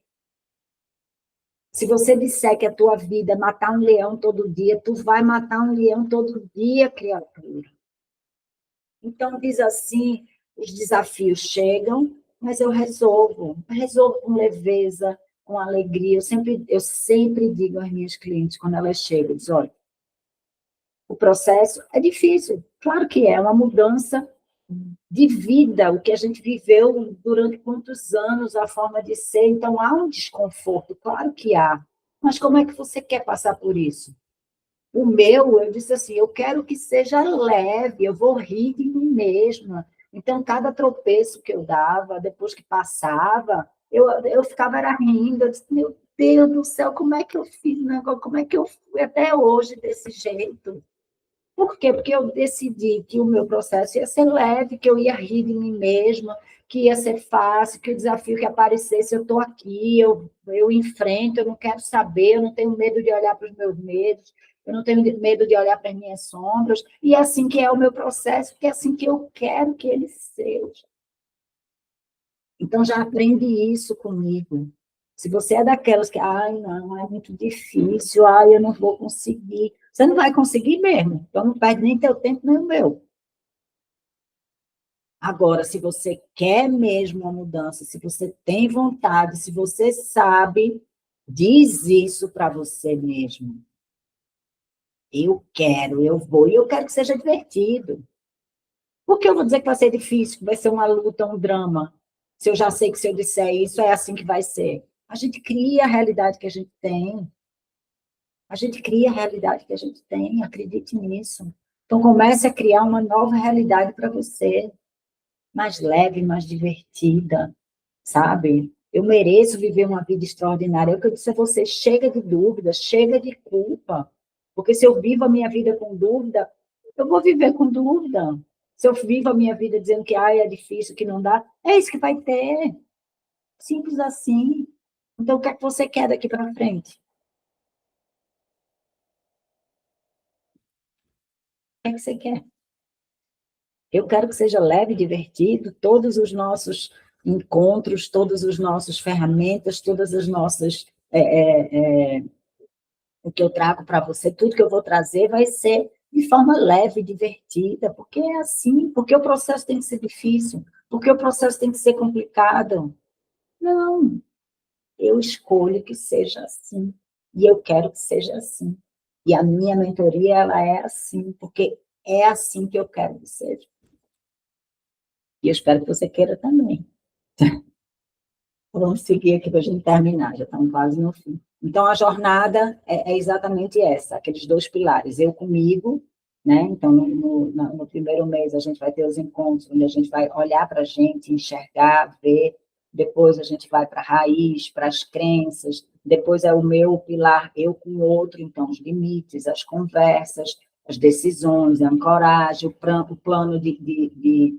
Se você disser que a tua vida é matar um leão todo dia, tu vai matar um leão todo dia, criatura. Então, diz assim, os desafios chegam, mas eu resolvo com leveza, com alegria. Eu sempre digo às minhas clientes, quando elas chegam, diz, olha, o processo é difícil, claro que é uma mudança de vida, o que a gente viveu durante quantos anos, a forma de ser, então há um desconforto, claro que há, mas como é que você quer passar por isso? O meu, eu disse assim, eu quero que seja leve, eu vou rir de mim mesma. Então, cada tropeço que eu dava, depois que passava, eu ficava era rindo, eu disse, meu Deus do céu, como é que eu fiz o negócio? Como é que eu fui até hoje desse jeito? Por quê? Porque eu decidi que o meu processo ia ser leve, que eu ia rir de mim mesma, que ia ser fácil, que o desafio que aparecesse, eu estou aqui, eu enfrento, eu não quero saber, eu não tenho medo de olhar para os meus medos, eu não tenho medo de olhar para as minhas sombras, e é assim que é o meu processo, porque é assim que eu quero que ele seja. Então, já aprende isso comigo. Se você é daquelas que, ai, não, é muito difícil, ai, eu não vou conseguir. Você não vai conseguir mesmo, então não perde nem teu tempo, nem o meu. Agora, se você quer mesmo a mudança, se você tem vontade, se você sabe, diz isso para você mesmo. Eu quero, eu vou, e eu quero que seja divertido. Por que eu vou dizer que vai ser difícil, que vai ser uma luta, um drama? Se eu já sei que se eu disser isso, é assim que vai ser. A gente cria a realidade que a gente tem. A gente cria a realidade que a gente tem, acredite nisso. Então, comece a criar uma nova realidade para você, mais leve, mais divertida, sabe? Eu mereço viver uma vida extraordinária. É o que eu disse a você, chega de dúvida, chega de culpa. Porque se eu vivo a minha vida com dúvida, eu vou viver com dúvida. Se eu vivo a minha vida dizendo que é difícil, que não dá, é isso que vai ter. Simples assim. Então, o que é que você quer daqui para frente? O que é que você quer? Eu quero que seja leve, divertido, todos os nossos encontros, todas as nossas ferramentas, todas as nossas... o que eu trago para você, tudo que eu vou trazer vai ser de forma leve, divertida, porque é assim, porque o processo tem que ser difícil, porque o processo tem que ser complicado. Não, eu escolho que seja assim, e eu quero que seja assim. E a minha mentoria, ela é assim, porque é assim que eu quero que seja. E eu espero que você queira também. Vamos seguir aqui para a gente terminar, já estamos quase no fim. Então, a jornada é exatamente essa, aqueles dois pilares, eu comigo, né? Então, no primeiro mês, a gente vai ter os encontros, onde a gente vai olhar para a gente, enxergar, ver, depois a gente vai para a raiz, para as crenças, depois é o meu pilar, eu com o outro, então, os limites, as conversas, as decisões, a ancoragem, o plano de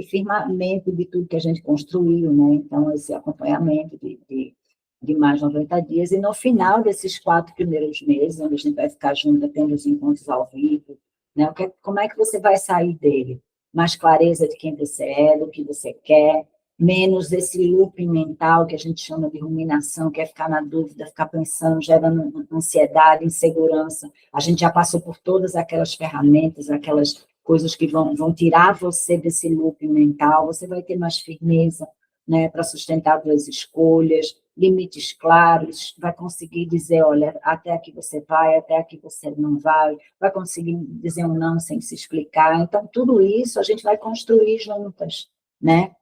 firmamento de tudo que a gente construiu, né? Então, esse acompanhamento de mais 90 dias, e no final desses 4 primeiros meses, onde a gente vai ficar junto, tendo os encontros ao vivo, né? Como é que você vai sair dele? Mais clareza de quem você é, do que você quer, menos esse looping mental que a gente chama de ruminação, que é ficar na dúvida, ficar pensando, gerando ansiedade, insegurança. A gente já passou por todas aquelas ferramentas, aquelas coisas que vão tirar você desse loop mental, você vai ter mais firmeza, né, para sustentar suas escolhas, limites claros, vai conseguir dizer, olha, até aqui você vai, até aqui você não vai conseguir dizer um não sem se explicar. Então, tudo isso a gente vai construir juntas, né?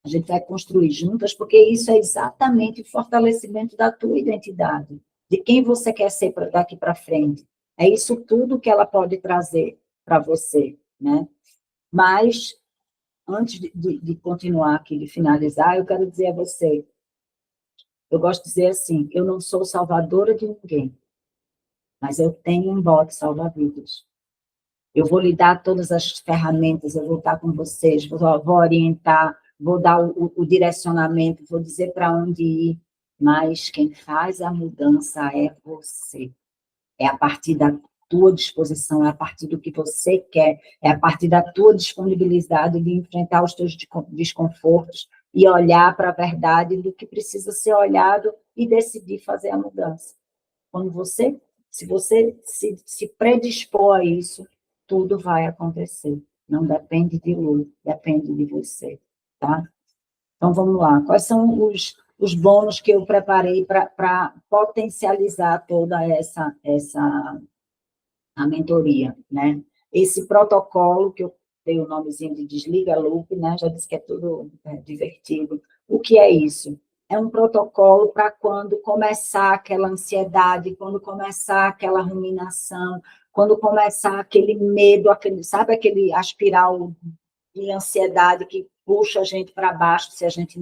A gente vai construir juntas, porque isso é exatamente o fortalecimento da tua identidade, de quem você quer ser daqui para frente. É isso tudo que ela pode trazer para você, né? Mas, antes de continuar aqui, de finalizar, eu quero dizer a você, eu gosto de dizer assim, eu não sou salvadora de ninguém, mas eu tenho um bote salva-vidas. Eu vou lhe dar todas as ferramentas, eu vou estar com vocês, vou orientar, vou dar o direcionamento, vou dizer para onde ir, mas quem faz a mudança é você. É a partir da tua disposição, é a partir do que você quer, é a partir da tua disponibilidade de enfrentar os teus desconfortos e olhar para a verdade do que precisa ser olhado e decidir fazer a mudança. Quando se você se predispor a isso, tudo vai acontecer. Não depende de luz, depende de você, tá? Então, vamos lá. Quais são os bônus que eu preparei para potencializar toda a mentoria, né? Esse protocolo, que eu dei o nomezinho de Desliga Loop, né? Já disse que é tudo divertido. O que é isso? É um protocolo para quando começar aquela ansiedade, quando começar aquela ruminação, quando começar aquele medo, sabe aquele espiral de ansiedade que puxa a gente para baixo se a gente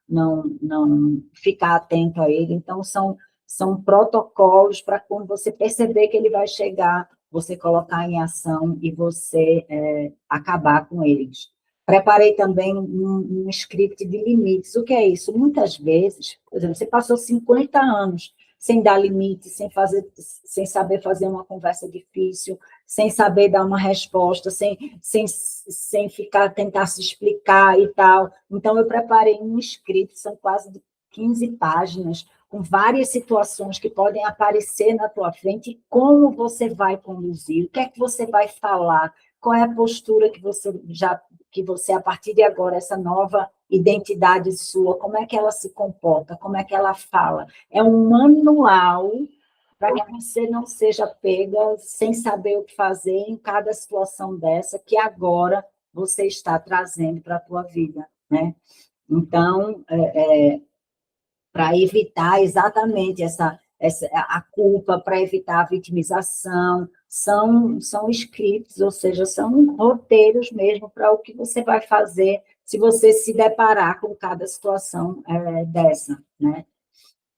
não ficar atento a ele. Então, são protocolos para quando você perceber que ele vai chegar, você colocar em ação e você acabar com eles. Preparei também um script de limites. O que é isso? Muitas vezes, por exemplo, você passou 50 anos sem dar limite, sem saber fazer uma conversa difícil, sem saber dar uma resposta, sem tentar se explicar e tal. Então, eu preparei um script, são quase 15 páginas, com várias situações que podem aparecer na tua frente, e como você vai conduzir, o que é que você vai falar, qual é a postura que você, a partir de agora, essa nova identidade sua, como é que ela se comporta, como é que ela fala. É um manual para que você não seja pega sem saber o que fazer em cada situação dessa que agora você está trazendo para a tua vida, né? Então, para evitar exatamente a culpa, para evitar a vitimização, são scripts, ou seja, são roteiros mesmo para o que você vai fazer se você se deparar com cada situação dessa, né?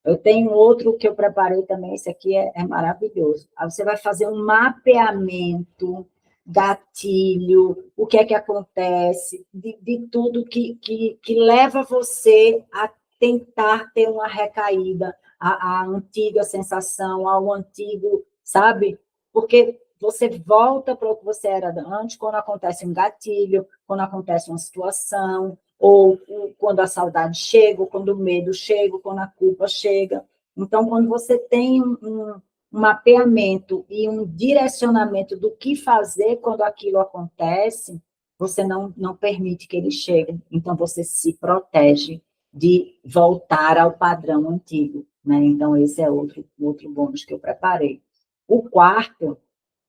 Eu tenho outro que eu preparei também, esse aqui é maravilhoso. Aí você vai fazer um mapeamento, gatilho, o que é que acontece, de tudo que leva você a tentar ter uma recaída, a antiga sensação, ao antigo, sabe? Porque você volta para o que você era antes quando acontece um gatilho, quando acontece uma situação, ou quando a saudade chega, ou quando o medo chega, ou quando a culpa chega. Então, quando você tem um mapeamento e um direcionamento do que fazer quando aquilo acontece, você não permite que ele chegue. Então, você se protege de voltar ao padrão antigo, né? Então, esse é outro bônus que eu preparei. O quarto,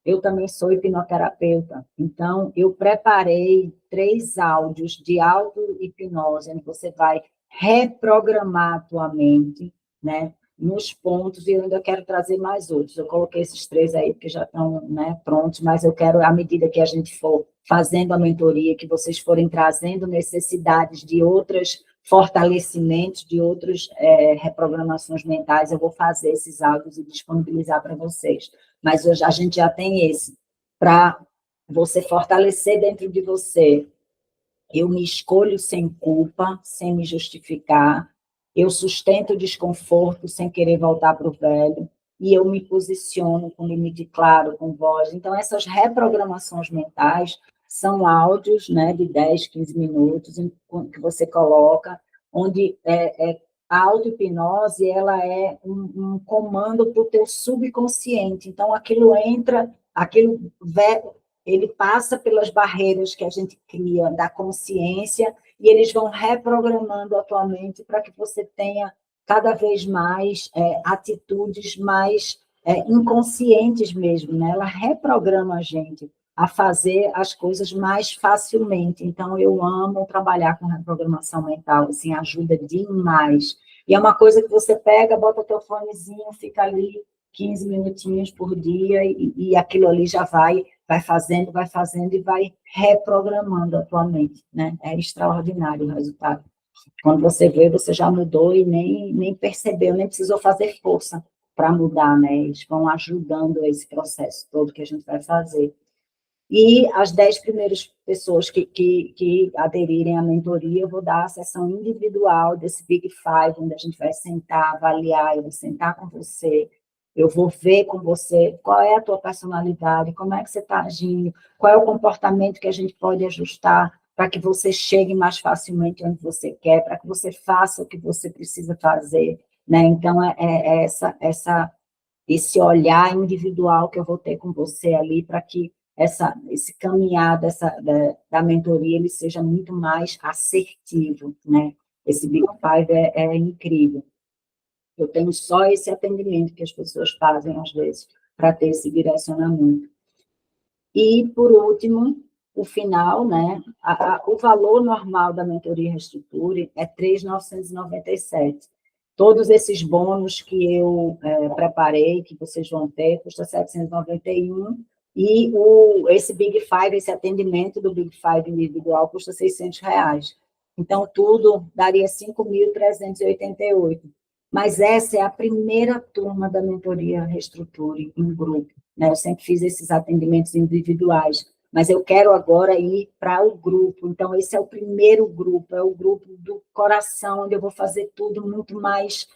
eu também sou hipnoterapeuta, então eu preparei 3 áudios de auto-hipnose, onde você vai reprogramar a tua mente, né, nos pontos, e eu ainda quero trazer mais outros. Eu coloquei esses 3 aí, porque já estão, né, prontos, mas eu quero, à medida que a gente for fazendo a mentoria, que vocês forem trazendo necessidades de outros fortalecimentos, de outras reprogramações mentais, eu vou fazer esses áudios e disponibilizar para vocês. Mas a gente já tem esse, para você fortalecer dentro de você. Eu me escolho sem culpa, sem me justificar, eu sustento o desconforto sem querer voltar para o velho, e eu me posiciono com limite claro, com voz. Então, essas reprogramações mentais são áudios, né, de 10, 15 minutos, que você coloca, onde a auto-hipnose, ela é um comando para o teu subconsciente. Então, aquilo entra, ele passa pelas barreiras que a gente cria da consciência, e eles vão reprogramando a tua mente para que você tenha cada vez mais atitudes mais inconscientes mesmo, né? Ela reprograma a gente a fazer as coisas mais facilmente. Então, eu amo trabalhar com reprogramação mental, assim, ajuda demais. E é uma coisa que você pega, bota o teu fonezinho, fica ali 15 minutinhos por dia, e aquilo ali já vai fazendo e vai reprogramando a tua mente, né? É extraordinário o resultado. Quando você vê, você já mudou e nem percebeu, nem precisou fazer força para mudar, né? Eles vão ajudando esse processo todo que a gente vai fazer. E as 10 primeiras pessoas que aderirem à mentoria, eu vou dar a sessão individual desse Big Five, onde a gente vai sentar, avaliar, eu vou sentar com você, eu vou ver com você qual é a tua personalidade, como é que você está agindo, qual é o comportamento que a gente pode ajustar para que você chegue mais facilmente onde você quer, para que você faça o que você precisa fazer, né? Então, esse olhar individual que eu vou ter com você ali, para que esse caminhar da mentoria ele seja muito mais assertivo, né? Esse Big Five é incrível. Eu tenho só esse atendimento que as pessoas fazem, às vezes, para ter esse direcionamento. E, por último, o final, né? O valor normal da mentoria Reestruture é R$ 3.997. Todos esses bônus que eu preparei, que vocês vão ter, custa R$ 791, e esse Big Five, esse atendimento do Big Five individual, custa R$ 600. Então, tudo daria 5.388. Mas essa é a primeira turma da mentoria Reestruture em grupo, né? Eu sempre fiz esses atendimentos individuais, mas eu quero agora ir para o grupo. Então, esse é o primeiro grupo, é o grupo do coração, onde eu vou fazer tudo muito mais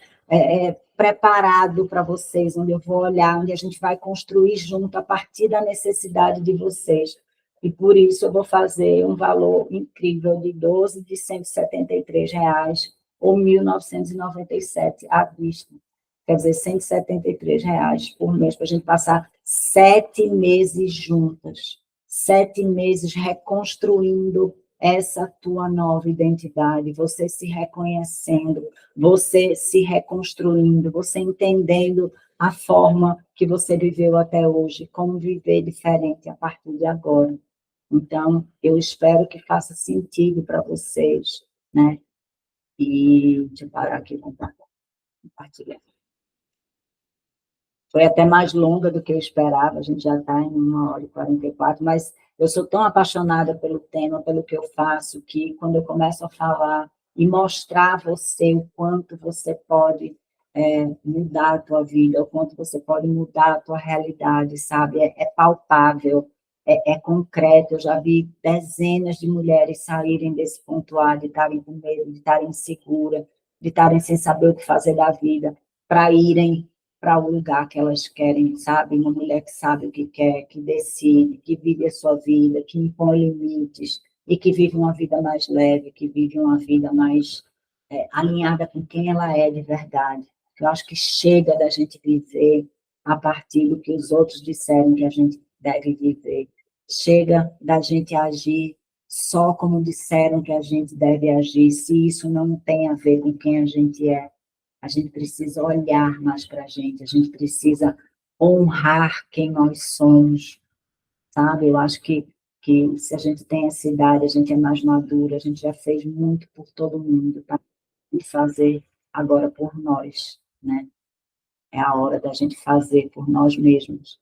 preparado para vocês, onde eu vou olhar, onde a gente vai construir junto a partir da necessidade de vocês. E por isso eu vou fazer um valor incrível de 12 de R$ 173 ou 1.997 à vista. Quer dizer, R$ 173 por mês, para a gente passar 7 meses juntas, 7 meses reconstruindo essa tua nova identidade, você se reconhecendo, você se reconstruindo, você entendendo a forma que você viveu até hoje, como viver diferente a partir de agora. Então, eu espero que faça sentido para vocês, né? E deixa eu parar aqui com compartilhar. Foi até mais longa do que eu esperava, a gente já está em 1h44, mas eu sou tão apaixonada pelo tema, pelo que eu faço, que quando eu começo a falar e mostrar a você o quanto você pode mudar a tua vida, o quanto você pode mudar a tua realidade, sabe? É palpável, é concreto. Eu já vi dezenas de mulheres saírem desse ponto A, de estarem com medo, de estarem inseguras, de estarem sem saber o que fazer da vida, para irem para o lugar que elas querem, sabe? Uma mulher que sabe o que quer, que decide, que vive a sua vida, que impõe limites e que vive uma vida mais leve, que vive uma vida mais alinhada com quem ela é de verdade. Eu acho que chega da gente viver a partir do que os outros disseram que a gente deve viver. Chega da gente agir só como disseram que a gente deve agir, se isso não tem a ver com quem a gente é. A gente precisa olhar mais para a gente precisa honrar quem nós somos, sabe? Eu acho que se a gente tem essa idade, a gente é mais madura, a gente já fez muito por todo mundo, tá? E fazer agora por nós, né? É a hora da gente fazer por nós mesmos.